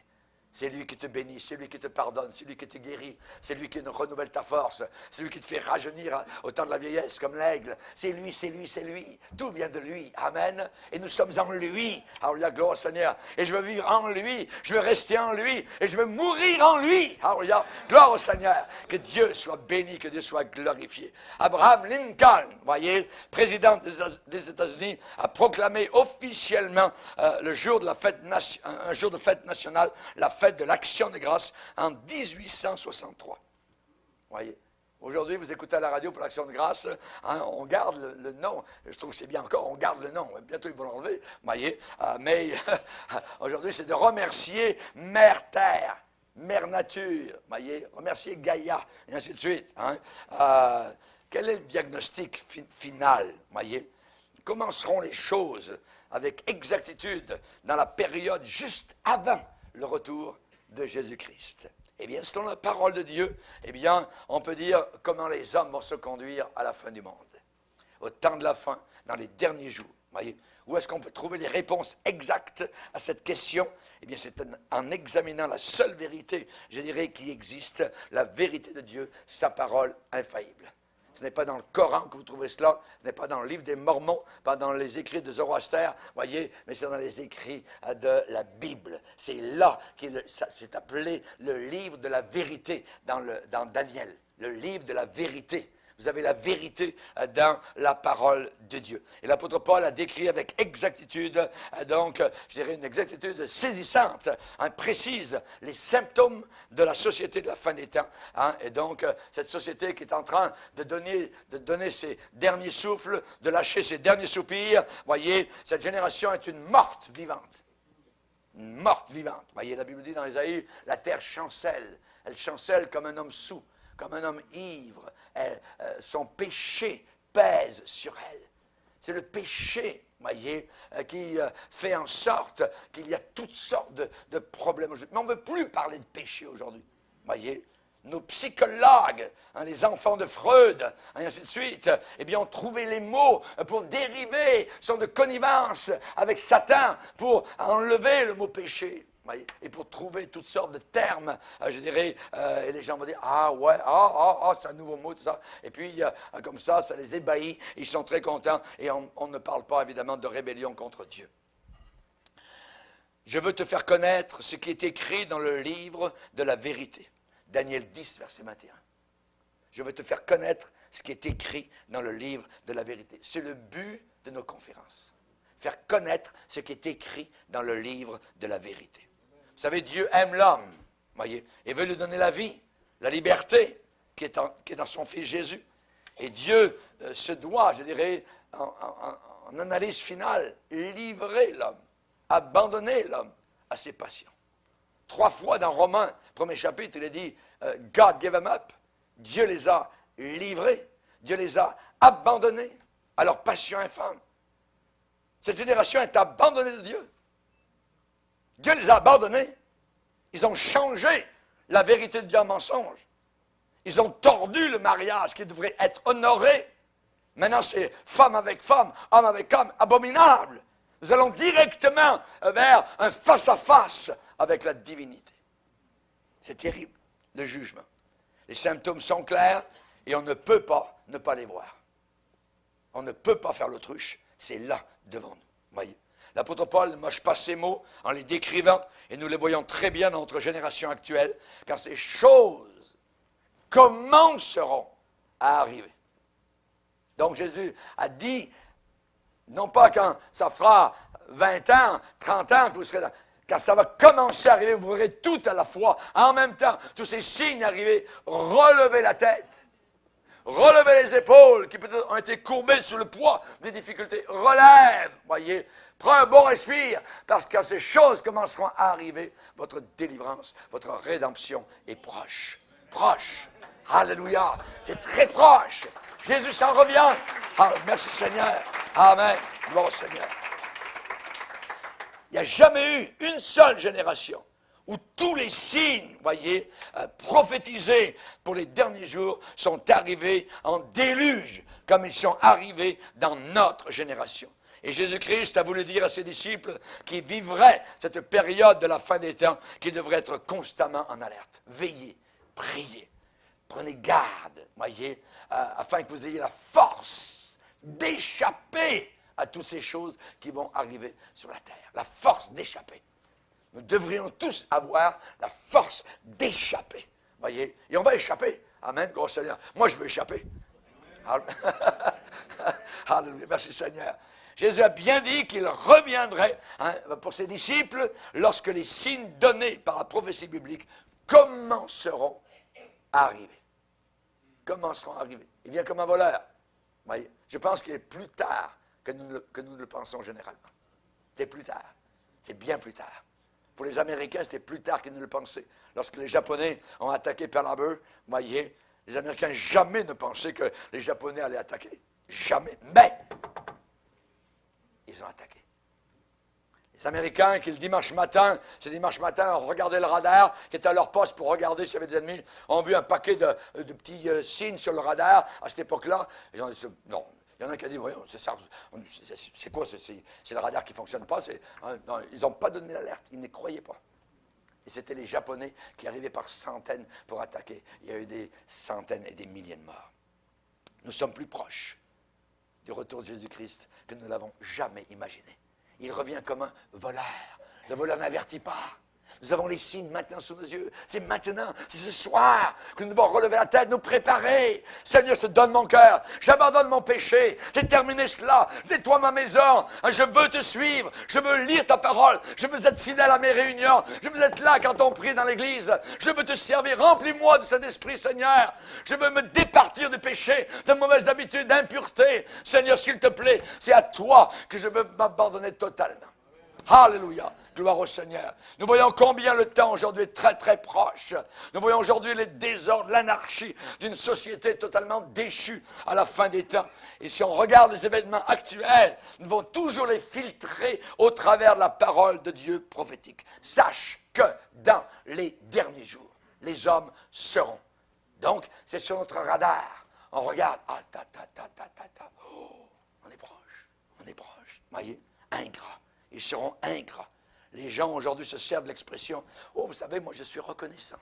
C'est lui qui te bénit, c'est lui qui te pardonne, c'est lui qui te guérit, c'est lui qui renouvelle ta force, c'est lui qui te fait rajeunir au temps de la vieillesse comme l'aigle. C'est lui, c'est lui, c'est lui. Tout vient de lui. Amen. Et nous sommes en lui. Alléluia, gloire au Seigneur. Et je veux vivre en lui, je veux rester en lui, et je veux mourir en lui. Alléluia, gloire au Seigneur. Que Dieu soit béni, que Dieu soit glorifié. Abraham Lincoln, voyez, président des États-Unis, a proclamé officiellement le jour de la fête, un jour de fête nationale, la fête de l'Action de grâce en 1863. Voyez, aujourd'hui, vous écoutez à la radio pour l'Action de grâce, hein, on garde le nom, je trouve que c'est bien encore, on garde le nom, bientôt ils vont l'enlever, voyez, mais aujourd'hui, c'est de remercier Mère Terre, Mère Nature, voyez, remercier Gaïa, et ainsi de suite. Hein. Quel est le diagnostic final, voyez? Comment seront les choses avec exactitude dans la période juste avant le retour de Jésus-Christ? Eh bien, selon la parole de Dieu, eh bien, on peut dire comment les hommes vont se conduire à la fin du monde. Au temps de la fin, dans les derniers jours. Voyez, où est-ce qu'on peut trouver les réponses exactes à cette question? Eh bien, c'est en examinant la seule vérité, je dirais, qui existe, la vérité de Dieu, sa parole infaillible. Ce n'est pas dans le Coran que vous trouvez cela, ce n'est pas dans le livre des Mormons, pas dans les écrits de Zoroaster, voyez, mais c'est dans les écrits de la Bible. C'est là c'est appelé le livre de la vérité dans Daniel, le livre de la vérité. Vous avez la vérité dans la parole de Dieu. Et l'apôtre Paul a décrit avec exactitude, donc, je dirais une exactitude saisissante, hein, précise, les symptômes de la société de la fin des temps. Hein, et donc, cette société qui est en train de donner ses derniers souffles, de lâcher ses derniers soupirs, voyez, cette génération est une morte vivante. Une morte vivante. Voyez, la Bible dit dans Ésaïe, la terre chancelle. Elle chancelle comme un homme saoul, comme un homme ivre. Son péché pèse sur elle. C'est le péché, voyez, qui fait en sorte qu'il y a toutes sortes de problèmes aujourd'hui. Mais on ne veut plus parler de péché aujourd'hui, voyez. Nos psychologues, hein, les enfants de Freud, hein, et ainsi de suite, eh bien, ont trouvé les mots pour dériver, sont de connivence avec Satan pour enlever le mot péché. Et pour trouver toutes sortes de termes, je dirais, et les gens vont dire, ah ouais, c'est un nouveau mot, tout ça. Et puis, comme ça les ébahit, ils sont très contents, et on ne parle pas évidemment de rébellion contre Dieu. Je veux te faire connaître ce qui est écrit dans le livre de la vérité. Daniel 10, verset 21. Je veux te faire connaître ce qui est écrit dans le livre de la vérité. C'est le but de nos conférences. Faire connaître ce qui est écrit dans le livre de la vérité. Vous savez, Dieu aime l'homme, voyez, et veut lui donner la vie, la liberté qui est dans son Fils Jésus. Et Dieu se doit, je dirais, en analyse finale, livrer l'homme, abandonner l'homme à ses passions. 3 fois dans Romains, 1er chapitre, il est dit, God gave them up. Dieu les a livrés, Dieu les a abandonnés à leurs passions infâmes. Cette génération est abandonnée de Dieu. Dieu les a abandonnés. Ils ont changé la vérité de Dieu en mensonge. Ils ont tordu le mariage qui devrait être honoré. Maintenant, c'est femme avec femme, homme avec homme, abominable. Nous allons directement vers un face-à-face avec la divinité. C'est terrible, le jugement. Les symptômes sont clairs et on ne peut pas ne pas les voir. On ne peut pas faire l'autruche. C'est là devant nous. Voyez. L'apôtre Paul ne mâche pas ces mots en les décrivant, et nous les voyons très bien dans notre génération actuelle, car ces choses commenceront à arriver. Donc Jésus a dit, non pas quand ça fera 20 ans, 30 ans que vous serez là, quand ça va commencer à arriver, vous verrez tout à la fois, en même temps, tous ces signes arriver, relevez la tête, relevez les épaules qui peut-être ont été courbées sous le poids des difficultés, relève, voyez, prends un bon respire, parce que quand ces choses commenceront à arriver, votre délivrance, votre rédemption est proche, proche. Alléluia, c'est très proche. Jésus s'en revient. Ah, merci Seigneur. Amen. Gloire au Seigneur. Il n'y a jamais eu une seule génération où tous les signes, voyez, prophétisés pour les derniers jours sont arrivés en déluge, comme ils sont arrivés dans notre génération. Et Jésus-Christ a voulu dire à ses disciples qu'ils vivraient cette période de la fin des temps, qu'ils devraient être constamment en alerte. Veillez, priez, prenez garde, voyez, afin que vous ayez la force d'échapper à toutes ces choses qui vont arriver sur la terre. La force d'échapper. Nous devrions tous avoir la force d'échapper. Voyez? Et on va échapper. Amen. Gloire au Seigneur. Moi, je veux échapper. Alléluia. Merci Seigneur. Jésus a bien dit qu'il reviendrait pour ses disciples lorsque les signes donnés par la prophétie biblique commenceront à arriver. Commenceront à arriver. Il vient comme un voleur. Voyez? Je pense qu'il est plus tard que nous le pensons généralement. C'est plus tard. C'est bien plus tard. Pour les Américains, c'était plus tard qu'ils ne le pensaient. Lorsque les Japonais ont attaqué Pearl Harbor, voyez, les Américains jamais ne pensaient que les Japonais allaient attaquer. Jamais. Mais, ils ont attaqué. Les Américains, qui le dimanche matin, ont regardé le radar, qui était à leur poste pour regarder s'il y avait des ennemis, ont vu un paquet de petits signes sur le radar. À cette époque-là, ils ont dit, non. Il y en a qui a dit, voyons, c'est quoi, c'est le radar qui ne fonctionne pas. Non, ils n'ont pas donné l'alerte, ils ne croyaient pas. Et c'était les Japonais qui arrivaient par centaines pour attaquer. Il y a eu des centaines et des milliers de morts. Nous sommes plus proches du retour de Jésus-Christ que nous ne l'avons jamais imaginé. Il revient comme un voleur. Le voleur n'avertit pas. Nous avons les signes maintenant sous nos yeux. C'est maintenant, c'est ce soir que nous devons relever la tête, nous préparer. Seigneur, je te donne mon cœur. J'abandonne mon péché. J'ai terminé cela. Nettoie ma maison. Je veux te suivre. Je veux lire ta parole. Je veux être fidèle à mes réunions. Je veux être là quand on prie dans l'église. Je veux te servir. Remplis-moi de cet esprit, Seigneur. Je veux me départir du péché, de mauvaises habitudes, d'impureté. Seigneur, s'il te plaît, c'est à toi que je veux m'abandonner totalement. Alléluia, gloire au Seigneur. Nous voyons combien le temps aujourd'hui est très très proche. Nous voyons aujourd'hui les désordres, l'anarchie d'une société totalement déchue à la fin des temps. Et si on regarde les événements actuels, nous devons toujours les filtrer au travers de la parole de Dieu prophétique. Sache que dans les derniers jours, les hommes seront. Donc, c'est sur notre radar. On regarde, oh, on est proche, voyez, ingrat. Ils seront ingrats. Les gens aujourd'hui se servent de l'expression « Oh, vous savez, moi je suis reconnaissant. »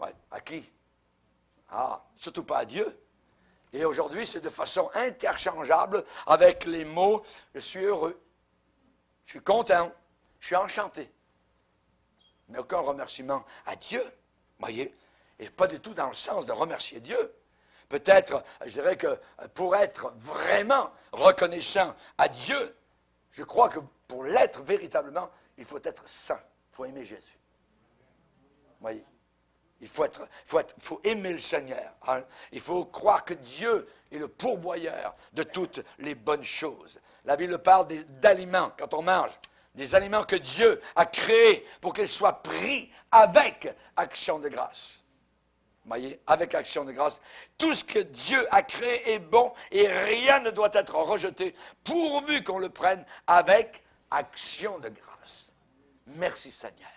Ouais, à qui? Ah, surtout pas à Dieu. Et aujourd'hui, c'est de façon interchangeable avec les mots « Je suis heureux, je suis content, je suis enchanté. » Mais aucun remerciement à Dieu, voyez, et pas du tout dans le sens de remercier Dieu. Peut-être, je dirais que pour être vraiment reconnaissant à Dieu, je crois que pour l'être véritablement, il faut être saint. Il faut aimer Jésus. Vous voyez? Il faut aimer le Seigneur. Hein? Il faut croire que Dieu est le pourvoyeur de toutes les bonnes choses. La Bible parle d'aliments, quand on mange, des aliments que Dieu a créés pour qu'ils soient pris avec action de grâce. Vous voyez, avec action de grâce. Tout ce que Dieu a créé est bon et rien ne doit être rejeté pourvu qu'on le prenne avec action de grâce. Merci Seigneur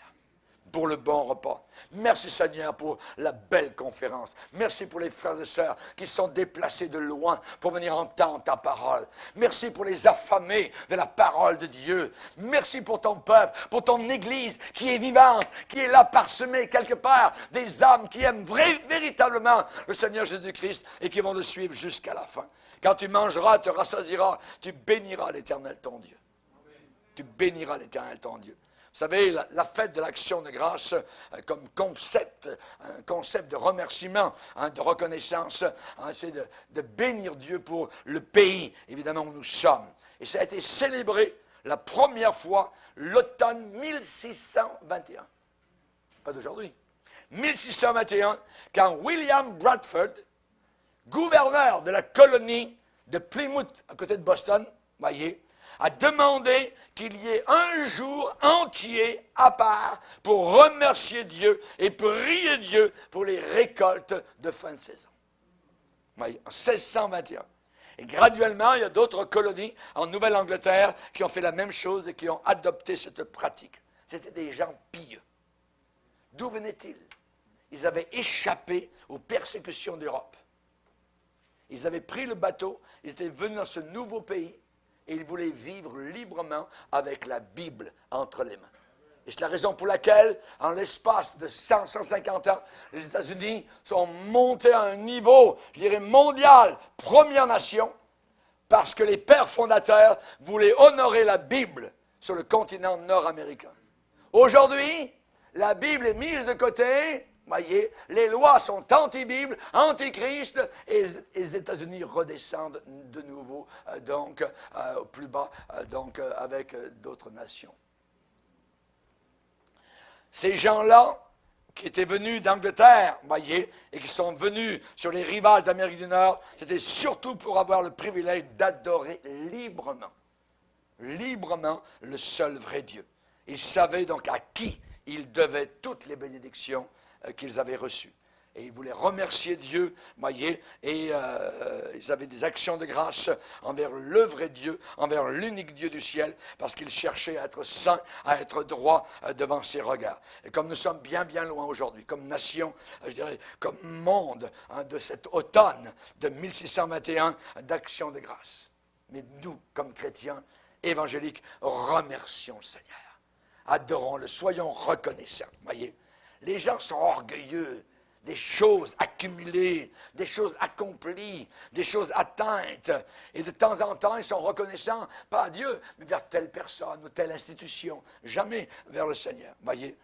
pour le bon repas. Merci Seigneur pour la belle conférence. Merci pour les frères et sœurs qui sont déplacés de loin pour venir entendre ta parole. Merci pour les affamés de la parole de Dieu. Merci pour ton peuple, pour ton Église qui est vivante, qui est là parsemée quelque part, des âmes qui aiment véritablement le Seigneur Jésus-Christ et qui vont le suivre jusqu'à la fin. Quand tu mangeras, te rassasieras, tu béniras l'Éternel ton Dieu. Tu béniras l'Éternel ton Dieu. Vous savez, la fête de l'action de grâce comme concept, un concept de remerciement, de reconnaissance, c'est de bénir Dieu pour le pays, évidemment, où nous sommes. Et ça a été célébré la première fois l'automne 1621. Pas d'aujourd'hui. 1621, quand William Bradford, gouverneur de la colonie de Plymouth, à côté de Boston, voyez, a demandé qu'il y ait un jour entier à part pour remercier Dieu et prier Dieu pour les récoltes de fin de saison. Voyez, en 1621. Et graduellement, il y a d'autres colonies en Nouvelle-Angleterre qui ont fait la même chose et qui ont adopté cette pratique. C'était des gens pieux. D'où venaient-ils? Ils avaient échappé aux persécutions d'Europe. Ils avaient pris le bateau, ils étaient venus dans ce nouveau pays et ils voulaient vivre librement avec la Bible entre les mains. Et c'est la raison pour laquelle, en l'espace de 100, 150 ans, les États-Unis sont montés à un niveau, je dirais, mondial, première nation, parce que les pères fondateurs voulaient honorer la Bible sur le continent nord-américain. Aujourd'hui, la Bible est mise de côté, voyez, les lois sont anti-Bible, anti-Christ, et les États-Unis redescendent de nouveau, au plus bas, avec d'autres nations. Ces gens-là, qui étaient venus d'Angleterre, voyez, et qui sont venus sur les rivages d'Amérique du Nord, c'était surtout pour avoir le privilège d'adorer librement le seul vrai Dieu. Ils savaient donc à qui ils devaient toutes les bénédictions qu'ils avaient reçues. Et ils voulaient remercier Dieu, voyez, et ils avaient des actions de grâce envers le vrai Dieu, envers l'unique Dieu du ciel, parce qu'ils cherchaient à être saints, à être droits devant ses regards. Et comme nous sommes bien, bien loin aujourd'hui, comme nation, je dirais, comme monde, de cet automne de 1621 d'actions de grâce. Mais nous, comme chrétiens évangéliques, remercions le Seigneur. Adorons-le, soyons reconnaissants, voyez. Les gens sont orgueilleux des choses accumulées, des choses accomplies, des choses atteintes. Et de temps en temps, ils sont reconnaissants, pas à Dieu, mais vers telle personne ou telle institution, jamais vers le Seigneur. Voyez,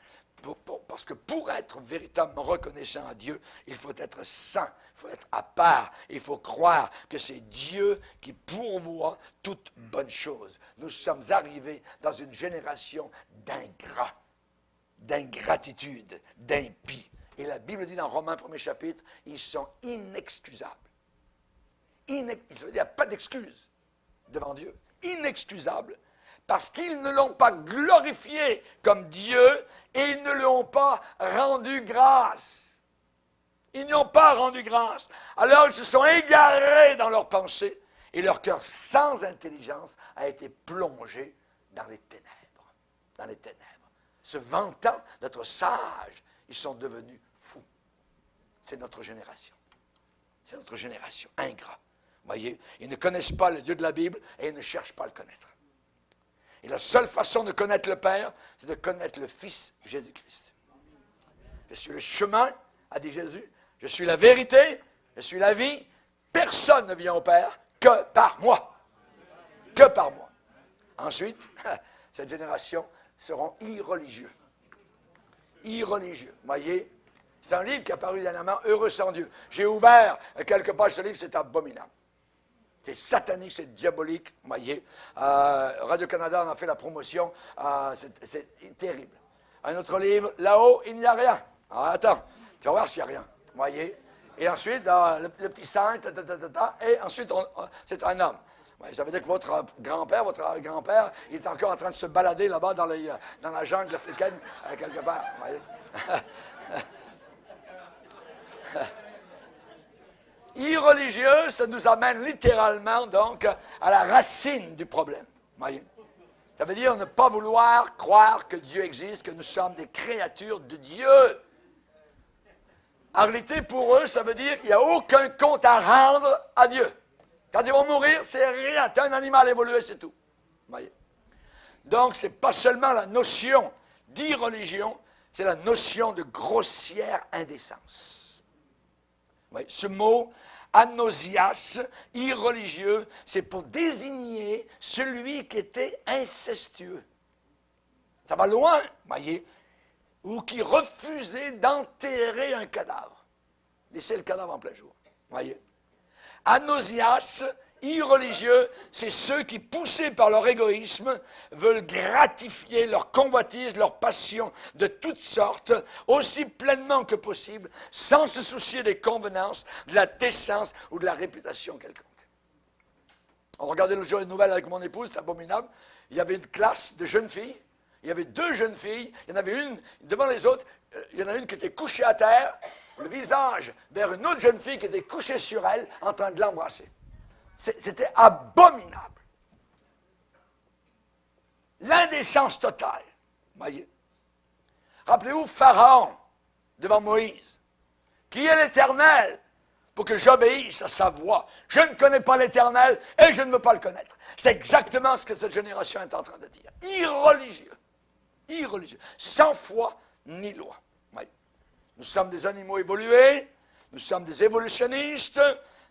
parce que pour être véritablement reconnaissant à Dieu, il faut être saint, il faut être à part, il faut croire que c'est Dieu qui pourvoit toute bonne chose. Nous sommes arrivés dans une génération d'ingrats, d'ingratitude, d'impies. Et la Bible dit dans Romains 1er chapitre, ils sont inexcusables. Ça veut dire qu'il n'y a pas d'excuse devant Dieu. Inexcusables parce qu'ils ne l'ont pas glorifié comme Dieu et ils ne lui ont pas rendu grâce. Ils n'y ont pas rendu grâce. Alors ils se sont égarés dans leurs pensées et leur cœur sans intelligence a été plongé dans les ténèbres. Dans les ténèbres. Se vantant d'être sages, ils sont devenus fous. C'est notre génération. C'est notre génération, ingrat. Voyez, ils ne connaissent pas le Dieu de la Bible et ils ne cherchent pas à le connaître. Et la seule façon de connaître le Père, c'est de connaître le Fils Jésus-Christ. Je suis le chemin, a dit Jésus. Je suis la vérité, je suis la vie. Personne ne vient au Père que par moi. Que par moi. Ensuite, cette génération seront irreligieux. Irreligieux. Voyez, c'est un livre qui a paru dernièrement, Heureux sans Dieu. J'ai ouvert quelques pages de ce livre, c'est abominable. C'est satanique, c'est diabolique, voyez. Radio-Canada en a fait la promotion, c'est terrible. Un autre livre, Là-haut, il n'y a rien. Alors, attends, tu vas voir s'il n'y a rien, voyez. Et ensuite, le petit saint, et ensuite, c'est un homme. Ouais, ça veut dire que votre grand-père, votre grand-père, il est encore en train de se balader là-bas dans la jungle africaine, quelque part. Voyez. Irreligieux, ça nous amène littéralement, donc, à la racine du problème. Voyez. Ça veut dire ne pas vouloir croire que Dieu existe, que nous sommes des créatures de Dieu. En réalité, pour eux, ça veut dire qu'il n'y a aucun compte à rendre à Dieu. Quand ils vont mourir, c'est rien. Tu es un animal évolué, c'est tout. Voyez. Donc, ce n'est pas seulement la notion d'irreligion, c'est la notion de grossière indécence. Voyez. Ce mot, anosias, irreligieux, c'est pour désigner celui qui était incestueux. Ça va loin, voyez. Ou qui refusaient d'enterrer un cadavre. Laisser le cadavre en plein jour, voyez. Anosias, irreligieux, c'est ceux qui, poussés par leur égoïsme, veulent gratifier leur convoitise, leur passion de toutes sortes, aussi pleinement que possible, sans se soucier des convenances, de la décence ou de la réputation quelconque. On regardait le jour une nouvelle avec mon épouse, c'est abominable. Il y avait une classe de jeunes filles. Il y avait 2 jeunes filles. Il y en avait une devant les autres. Il y en a une qui était couchée à terre, le visage vers une autre jeune fille qui était couchée sur elle, en train de l'embrasser. C'était abominable. L'indécence totale. Voyez. Rappelez-vous Pharaon devant Moïse. Qui est l'Éternel pour que j'obéisse à sa voix? Je ne connais pas l'Éternel et je ne veux pas le connaître. C'est exactement ce que cette génération est en train de dire. Irreligieux. Irreligieux. Sans foi ni loi. Oui. Nous sommes des animaux évolués. Nous sommes des évolutionnistes,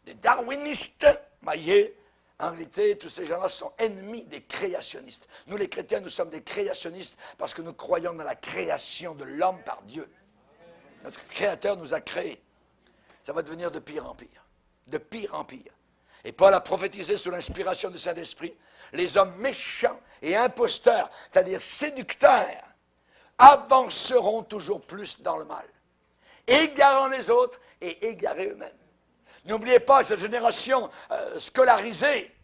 des darwinistes. Voyez, en réalité, tous ces gens-là sont ennemis des créationnistes. Nous, les chrétiens, nous sommes des créationnistes parce que nous croyons dans la création de l'homme par Dieu. Notre Créateur nous a créés. Ça va devenir de pire en pire. De pire en pire. Et Paul a prophétisé sous l'inspiration du Saint-Esprit, les hommes méchants et imposteurs, c'est-à-dire séducteurs, avanceront toujours plus dans le mal, égarant les autres et égarés eux-mêmes. N'oubliez pas, cette génération scolarisée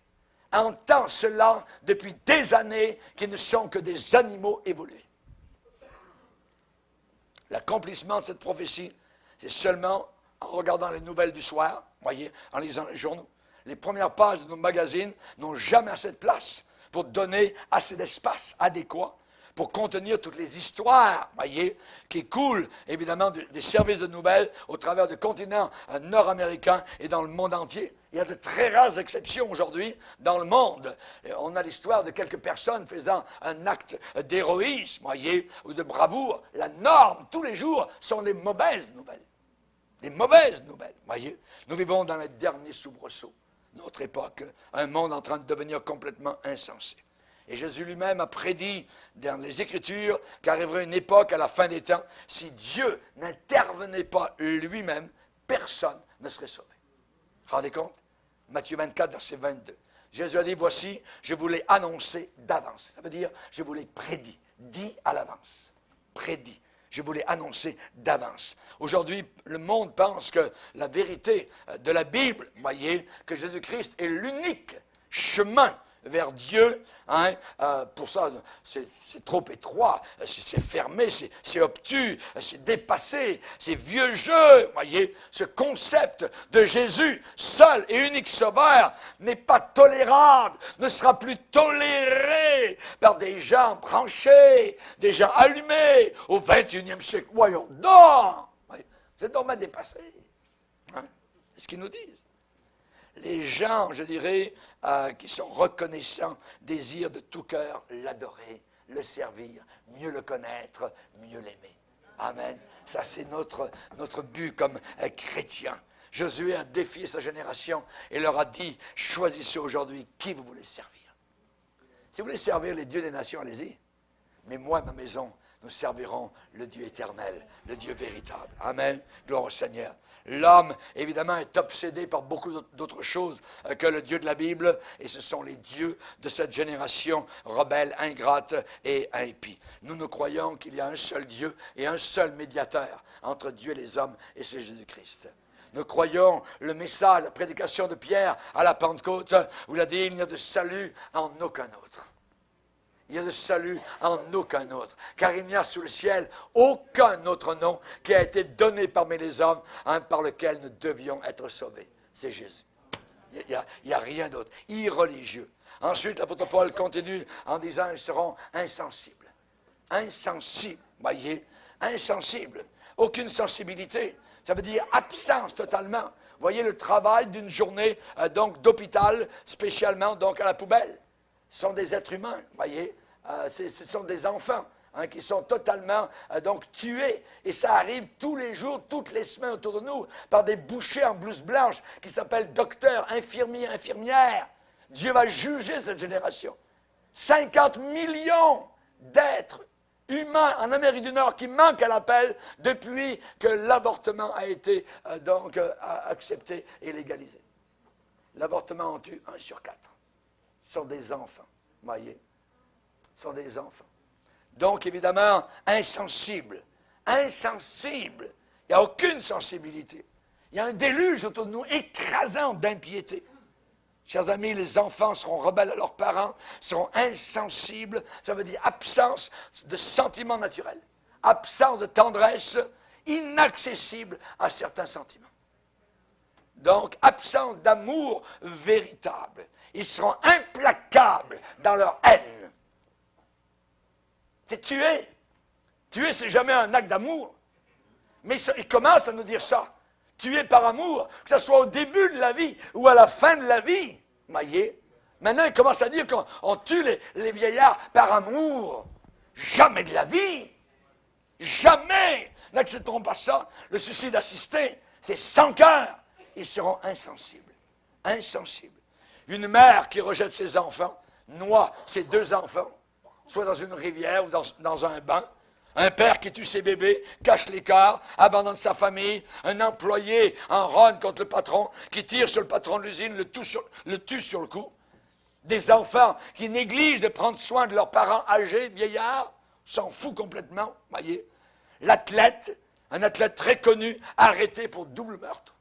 entend cela depuis des années, qu'ils ne sont que des animaux évolués. L'accomplissement de cette prophétie, c'est seulement en regardant les nouvelles du soir, voyez, en lisant les journaux. Les premières pages de nos magazines n'ont jamais assez de place pour donner assez d'espace adéquat pour contenir toutes les histoires, voyez, qui coulent évidemment des services de nouvelles au travers du continent nord-américain et dans le monde entier. Il y a de très rares exceptions aujourd'hui dans le monde. On a l'histoire de quelques personnes faisant un acte d'héroïsme, voyez, ou de bravoure. La norme, tous les jours, sont les mauvaises nouvelles. Les mauvaises nouvelles, voyez. Nous vivons dans les derniers soubresauts de notre époque, un monde en train de devenir complètement insensé. Et Jésus lui-même a prédit dans les Écritures qu'arriverait une époque à la fin des temps, si Dieu n'intervenait pas lui-même, personne ne serait sauvé. Vous vous rendez compte? Matthieu 24, verset 22. Jésus a dit, voici, je vous l'ai annoncé d'avance. Ça veut dire, je vous l'ai prédit, dit à l'avance, prédit. Je vous l'ai annoncé d'avance. Aujourd'hui, le monde pense que la vérité de la Bible, voyez, que Jésus-Christ est l'unique chemin vers Dieu. Hein, pour ça, c'est trop étroit, c'est fermé, c'est obtus, c'est dépassé, c'est vieux jeu. Voyez, ce concept de Jésus, seul et unique sauveur, n'est pas tolérable, ne sera plus toléré par des gens branchés, des gens allumés au 21e siècle. Voyons donc, vous êtes donc dépassé. Hein? C'est ce qu'ils nous disent. Les gens, je dirais, qui sont reconnaissants, désirent de tout cœur l'adorer, le servir, mieux le connaître, mieux l'aimer. Amen. Ça, c'est notre but comme chrétien. Josué a défié sa génération et leur a dit, choisissez aujourd'hui qui vous voulez servir. Si vous voulez servir les dieux des nations, allez-y. Mais moi, ma maison, nous servirons le Dieu éternel, le Dieu véritable. Amen. Gloire au Seigneur. L'homme, évidemment, est obsédé par beaucoup d'autres choses que le Dieu de la Bible, et ce sont les dieux de cette génération rebelle, ingrate et impie. Nous croyons qu'il y a un seul Dieu et un seul médiateur entre Dieu et les hommes, et c'est Jésus-Christ. Nous croyons le message, la prédication de Pierre à la Pentecôte, où il a dit, il n'y a de salut en aucun autre. Il n'y a de salut en aucun autre, car il n'y a sous le ciel aucun autre nom qui a été donné parmi les hommes, par lequel nous devions être sauvés. C'est Jésus. Il n'y a rien d'autre. Irreligieux. Ensuite, l'apôtre Paul continue en disant, ils seront insensibles. Insensibles, voyez, insensibles. Aucune sensibilité. Ça veut dire absence totalement. Voyez le travail d'une journée donc d'hôpital, spécialement donc à la poubelle. Ce sont des êtres humains, voyez, ce sont des enfants qui sont totalement donc tués. Et ça arrive tous les jours, toutes les semaines autour de nous, par des bouchers en blouse blanche qui s'appellent docteurs, infirmiers, infirmières. Dieu va juger cette génération. 50 millions d'êtres humain en Amérique du Nord qui manque à l'appel depuis que l'avortement a été accepté et légalisé. L'avortement en tue 1 sur 4. Ce sont des enfants, voyez. Ce sont des enfants. Donc, évidemment, insensibles. Insensibles. Il n'y a aucune sensibilité. Il y a un déluge autour de nous écrasant d'impiété. Chers amis, les enfants seront rebelles à leurs parents, seront insensibles. Ça veut dire absence de sentiments naturels, absence de tendresse, inaccessible à certains sentiments. Donc, absence d'amour véritable. Ils seront implacables dans leur haine. C'est tuer. Tuer, c'est jamais un acte d'amour. Mais ils commencent à nous dire ça. Tuer par amour, que ce soit au début de la vie ou à la fin de la vie. Voyez? Maintenant, ils commencent à dire qu'on tue les vieillards par amour. Jamais de la vie. Jamais. N'accepteront pas ça. Le suicide assisté, c'est sans cœur. Ils seront insensibles. Insensibles. Une mère qui rejette ses enfants, noie ses 2 enfants, soit dans une rivière ou dans un bain. Un père qui tue ses bébés, cache l'écart, abandonne sa famille. Un employé en ronne contre le patron, qui tire sur le patron de l'usine, le tue sur le coup. Des enfants qui négligent de prendre soin de leurs parents âgés, vieillards, s'en fout complètement, voyez. L'athlète, un athlète très connu, arrêté pour double meurtre.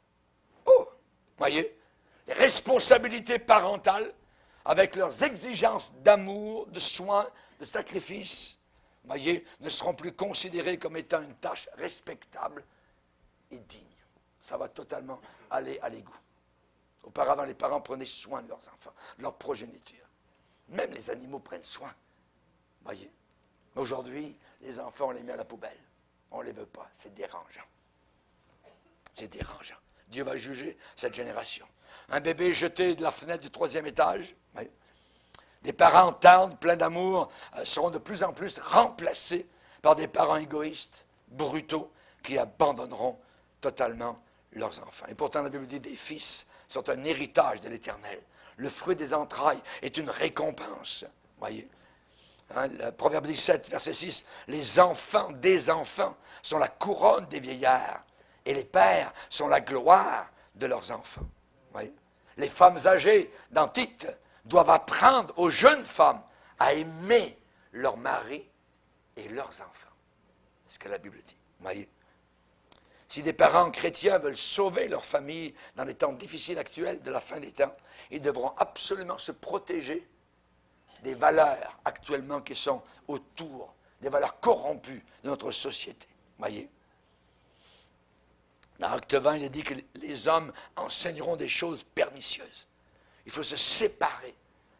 Oh, voyez. Les responsabilités parentales, avec leurs exigences d'amour, de soins, de sacrifice, voyez, ne seront plus considérés comme étant une tâche respectable et digne. Ça va totalement aller à l'égout. Auparavant, les parents prenaient soin de leurs enfants, de leur progéniture. Même les animaux prennent soin. Voyez. Mais aujourd'hui, les enfants, on les met à la poubelle. On ne les veut pas. C'est dérangeant. C'est dérangeant. Dieu va juger cette génération. Un bébé jeté de la fenêtre du 3e étage, voyez. Des parents tendres, pleins d'amour, seront de plus en plus remplacés par des parents égoïstes, brutaux, qui abandonneront totalement leurs enfants. Et pourtant, la Bible dit des fils sont un héritage de l'Éternel. Le fruit des entrailles est une récompense. Voyez, le Proverbe 17, verset 6, les enfants des enfants sont la couronne des vieillards, et les pères sont la gloire de leurs enfants. Voyez, les femmes âgées dans Tite doivent apprendre aux jeunes femmes à aimer leurs maris et leurs enfants. C'est ce que la Bible dit. Voyez. Si des parents chrétiens veulent sauver leur famille dans les temps difficiles actuels de la fin des temps, ils devront absolument se protéger des valeurs actuellement qui sont autour, des valeurs corrompues de notre société. Voyez. Dans Acte 20, il est dit que les hommes enseigneront des choses pernicieuses. Il faut se séparer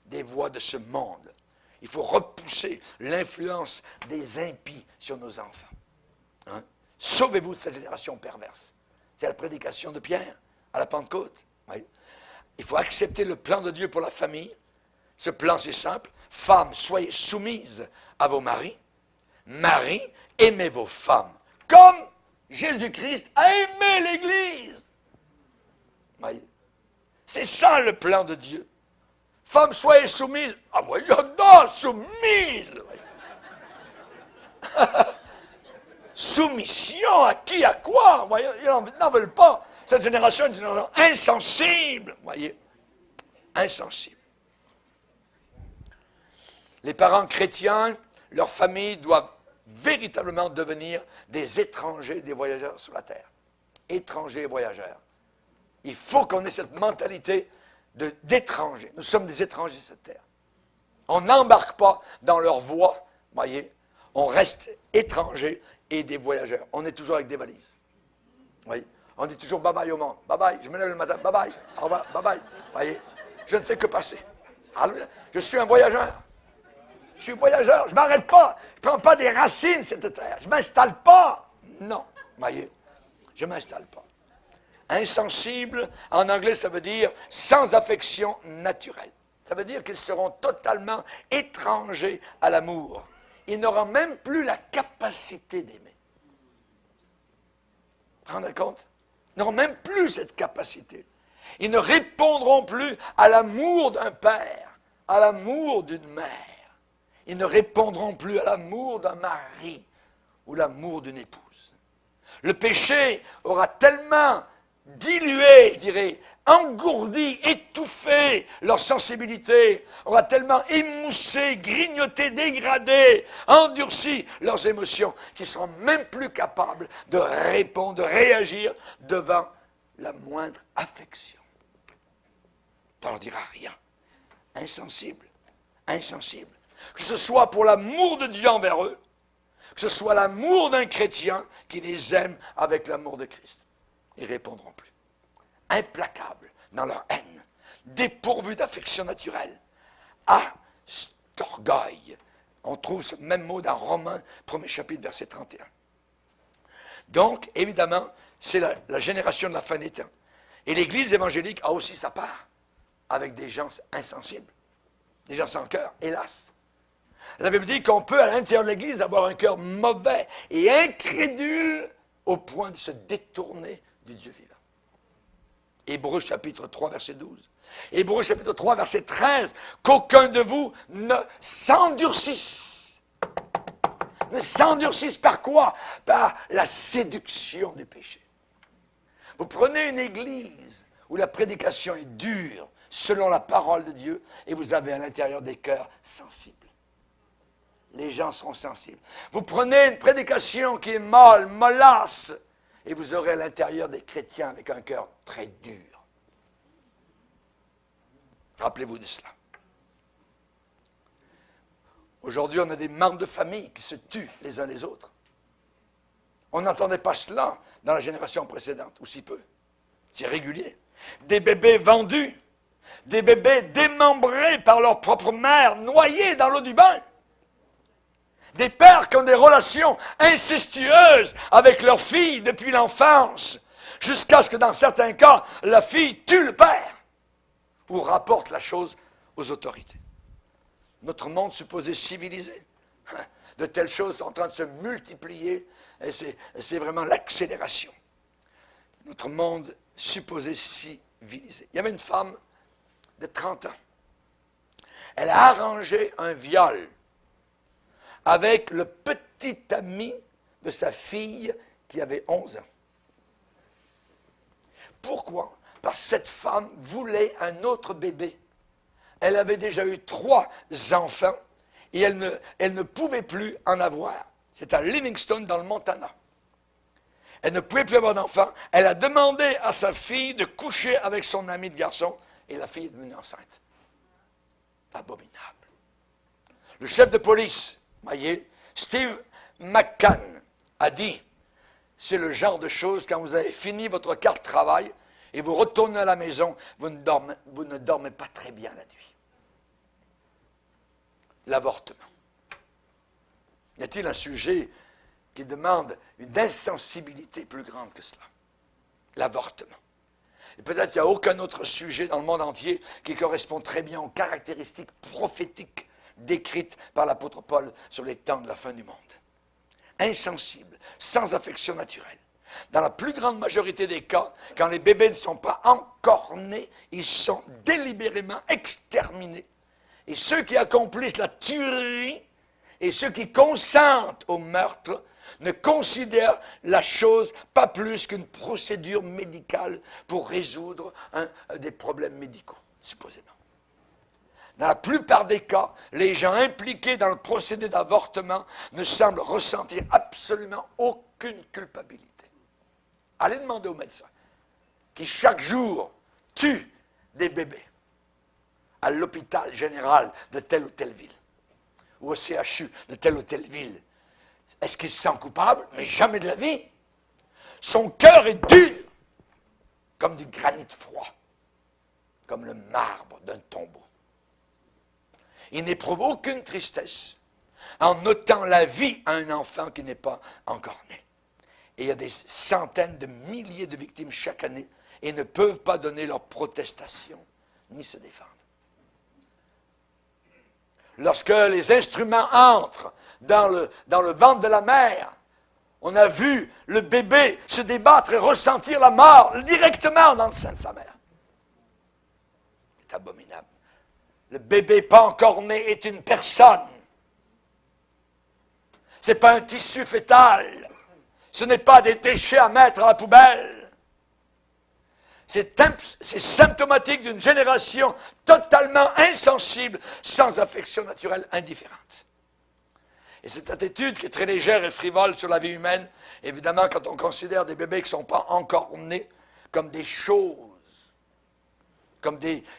des voies de ce monde. Il faut repousser l'influence des impies sur nos enfants. Hein? Sauvez-vous de cette génération perverse. C'est la prédication de Pierre à la Pentecôte. Oui. Il faut accepter le plan de Dieu pour la famille. Ce plan, c'est simple. Femmes, soyez soumises à vos maris. Maris, aimez vos femmes. Comme Jésus-Christ a aimé l'Église. Oui. C'est ça le plan de Dieu. Femmes, soyez soumises. Ah, voyons donc, soumises. Soumission à qui, à quoi? Voyez, ils n'en veulent pas. Cette génération est une génération insensible. Voyez, insensible. Les parents chrétiens, leurs familles doivent véritablement devenir des étrangers, des voyageurs sur la terre. Étrangers et voyageurs. Il faut qu'on ait cette mentalité d'étrangers. Nous sommes des étrangers sur cette terre. On n'embarque pas dans leur voie, voyez. On reste étrangers et des voyageurs. On est toujours avec des valises. Voyez. On dit toujours bye-bye au monde. Bye-bye, je me lève le matin. Bye-bye, au revoir, bye-bye. Voyez. Je ne fais que passer. Alors, je suis un voyageur. Je suis voyageur. Je ne m'arrête pas. Je ne prends pas des racines cette terre. Je ne m'installe pas. Non. Voyez. Je ne m'installe pas. Insensible, en anglais, ça veut dire sans affection naturelle. Ça veut dire qu'ils seront totalement étrangers à l'amour. Ils n'auront même plus la capacité d'aimer. Vous vous rendez compte? Ils n'auront même plus cette capacité. Ils ne répondront plus à l'amour d'un père, à l'amour d'une mère. ils ne répondront plus à l'amour d'un mari ou l'amour d'une épouse. Le péché aura tellement dilué, je dirais, engourdi, étouffé leur sensibilité, aura tellement émoussé, grignoté, dégradé, endurci leurs émotions, qu'ils ne seront même plus capables de répondre, de réagir devant la moindre affection. Tu ne leur diras rien. Insensible. Insensible. Que ce soit pour l'amour de Dieu envers eux, que ce soit l'amour d'un chrétien qui les aime avec l'amour de Christ. Ils ne répondront plus. Implacables dans leur haine, dépourvus d'affection naturelle. Ah, cet orgueil. On trouve ce même mot dans Romains, 1er chapitre, verset 31. Donc, évidemment, c'est la génération de la fin des temps. Et l'Église évangélique a aussi sa part avec des gens insensibles, des gens sans cœur, hélas. La Bible dit qu'on peut, à l'intérieur de l'Église, avoir un cœur mauvais et incrédule au point de se détourner du Dieu vivant. Hébreux chapitre 3, verset 12. Hébreux chapitre 3, verset 13. Qu'aucun de vous ne s'endurcisse. Ne s'endurcisse par quoi? Par la séduction du péché. Vous prenez une église où la prédication est dure, selon la parole de Dieu, et vous avez à l'intérieur des cœurs sensibles. Les gens seront sensibles. Vous prenez une prédication qui est molle, mollasse, et vous aurez à l'intérieur des chrétiens avec un cœur très dur. Rappelez-vous de cela. Aujourd'hui, on a des membres de famille qui se tuent les uns les autres. On n'entendait pas cela dans la génération précédente, ou si peu. C'est régulier. Des bébés vendus, des bébés démembrés par leur propre mère, noyés dans l'eau du bain. Des pères qui ont des relations incestueuses avec leurs filles depuis l'enfance, jusqu'à ce que dans certains cas, la fille tue le père ou rapporte la chose aux autorités. Notre monde supposé civilisé, de telles choses sont en train de se multiplier et c'est vraiment l'accélération. Notre monde supposé civilisé. Il y avait une femme de 30 ans. Elle a arrangé un viol avec le petit ami de sa fille qui avait 11 ans. Pourquoi? Parce que cette femme voulait un autre bébé. Elle avait déjà eu 3 enfants et elle ne pouvait plus en avoir. C'est à Livingston, dans le Montana. Elle ne pouvait plus avoir d'enfants. Elle a demandé à sa fille de coucher avec son ami de garçon et la fille est devenue enceinte. Abominable. Le chef de police, voyez, Steve McCann, a dit, c'est le genre de choses, quand vous avez fini votre carte de travail et vous retournez à la maison, vous ne dormez pas très bien la nuit. L'avortement. Y a-t-il un sujet qui demande une insensibilité plus grande que cela? L'avortement. Et peut-être qu'il n'y a aucun autre sujet dans le monde entier qui correspond très bien aux caractéristiques prophétiques décrites par l'apôtre Paul sur les temps de la fin du monde. Insensible, sans affection naturelle. Dans la plus grande majorité des cas, quand les bébés ne sont pas encore nés, ils sont délibérément exterminés. Et ceux qui accomplissent la tuerie et ceux qui consentent au meurtre ne considèrent la chose pas plus qu'une procédure médicale pour résoudre des problèmes médicaux, supposément. Dans la plupart des cas, les gens impliqués dans le procédé d'avortement ne semblent ressentir absolument aucune culpabilité. Allez demander aux médecins qui chaque jour tuent des bébés à l'hôpital général de telle ou telle ville ou au CHU de telle ou telle ville. Est-ce qu'il se sent coupable? Mais jamais de la vie. Son cœur est dur, comme du granit froid, comme le marbre d'un tombeau. Il n'éprouve aucune tristesse en notant la vie à un enfant qui n'est pas encore né. Et il y a des centaines de milliers de victimes chaque année et ne peuvent pas donner leur protestation ni se défendre. Lorsque les instruments entrent dans le ventre de la mère, on a vu le bébé se débattre et ressentir la mort directement dans le sein de sa mère. C'est abominable. Le bébé pas encore né est une personne. Ce n'est pas un tissu fœtal. Ce n'est pas des déchets à mettre à la poubelle. C'est symptomatique d'une génération totalement insensible, sans affection naturelle, indifférente. Et cette attitude qui est très légère et frivole sur la vie humaine, évidemment, quand on considère des bébés qui ne sont pas encore nés comme des choses,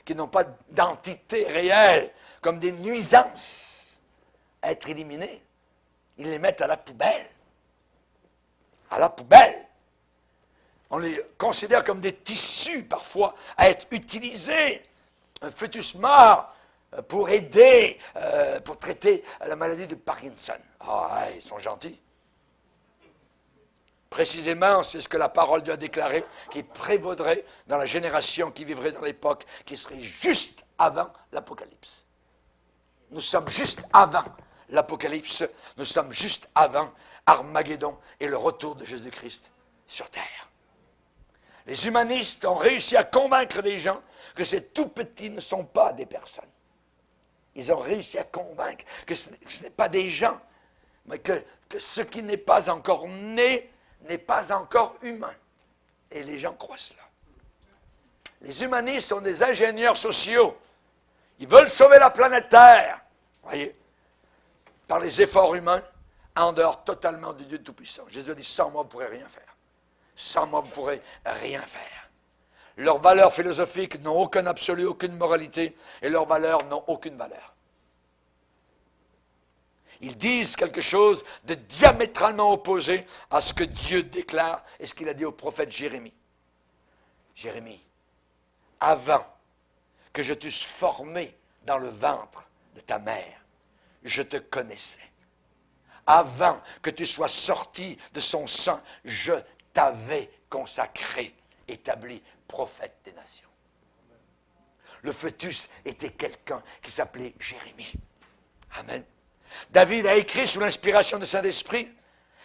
qui n'ont pas d'entité réelle, comme des nuisances à être éliminées, ils les mettent à la poubelle. À la poubelle. On les considère comme des tissus, parfois, à être utilisés. Un fœtus mort pour aider, pour traiter la maladie de Parkinson. Ah, ils sont gentils. Précisément, c'est ce que la parole de Dieu a déclaré, qui prévaudrait dans la génération qui vivrait dans l'époque, qui serait juste avant l'Apocalypse. Nous sommes juste avant l'Apocalypse, nous sommes juste avant Armageddon et le retour de Jésus-Christ sur terre. Les humanistes ont réussi à convaincre les gens que ces tout petits ne sont pas des personnes. Ils ont réussi à convaincre que ce n'est pas des gens, mais que ce qui n'est pas encore né n'est pas encore humain. Et les gens croient cela. Les humanistes sont des ingénieurs sociaux. Ils veulent sauver la planète Terre, voyez, par les efforts humains, en dehors totalement du Dieu Tout-Puissant. Jésus a dit, sans moi, vous ne pourrez rien faire. Sans moi, vous ne pourrez rien faire. Leurs valeurs philosophiques n'ont aucun absolu, aucune moralité, et leurs valeurs n'ont aucune valeur. Ils disent quelque chose de diamétralement opposé à ce que Dieu déclare et ce qu'il a dit au prophète Jérémie. Jérémie, avant que je t'eusse formé dans le ventre de ta mère, je te connaissais. Avant que tu sois sorti de son sang, je t'avais consacré, établi prophète des nations. Le fœtus était quelqu'un qui s'appelait Jérémie. Amen. David a écrit sous l'inspiration du Saint-Esprit.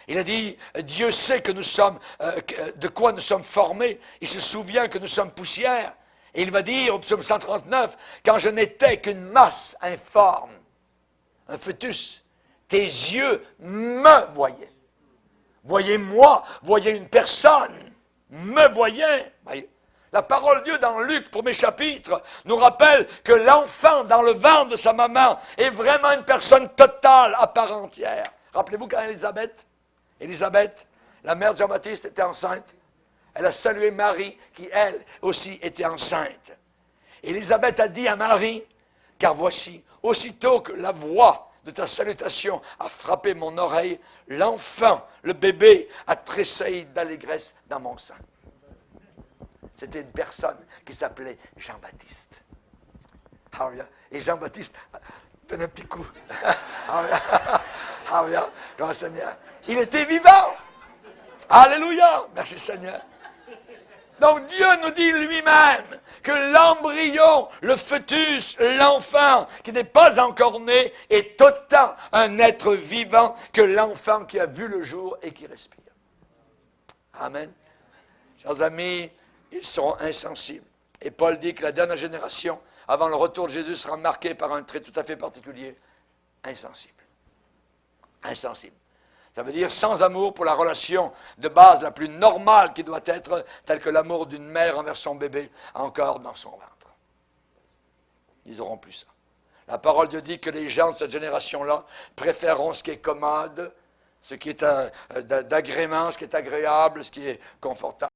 Il a dit, Dieu sait que nous sommes, de quoi nous sommes formés. Il se souvient que nous sommes poussière. Et il va dire au psaume 139, quand je n'étais qu'une masse informe, un fœtus, tes yeux me voyaient. Voyez-moi, voyez une personne, me voyez. Voyez. La parole de Dieu dans Luc, premier chapitre, nous rappelle que l'enfant dans le ventre de sa maman est vraiment une personne totale, à part entière. Rappelez-vous quand Élisabeth, la mère de Jean-Baptiste, était enceinte. Elle a salué Marie, qui elle aussi était enceinte. Élisabeth a dit à Marie, car voici, aussitôt que la voix de ta salutation a frappé mon oreille, l'enfant, le bébé, a tressailli d'allégresse dans mon sein. C'était une personne qui s'appelait Jean-Baptiste. Et Jean-Baptiste, donne un petit coup. Grand Seigneur. Il était vivant. Alléluia. Merci Seigneur. Donc Dieu nous dit lui-même que l'embryon, le fœtus, l'enfant qui n'est pas encore né est autant un être vivant que l'enfant qui a vu le jour et qui respire. Amen. Chers amis, ils seront insensibles. Et Paul dit que la dernière génération, avant le retour de Jésus, sera marquée par un trait tout à fait particulier, insensible. Insensible. Ça veut dire sans amour pour la relation de base la plus normale qui doit être, telle que l'amour d'une mère envers son bébé, encore dans son ventre. Ils n'auront plus ça. La parole de Dieu dit que les gens de cette génération-là préféreront ce qui est commode, ce qui est d'agrément, ce qui est agréable, ce qui est confortable.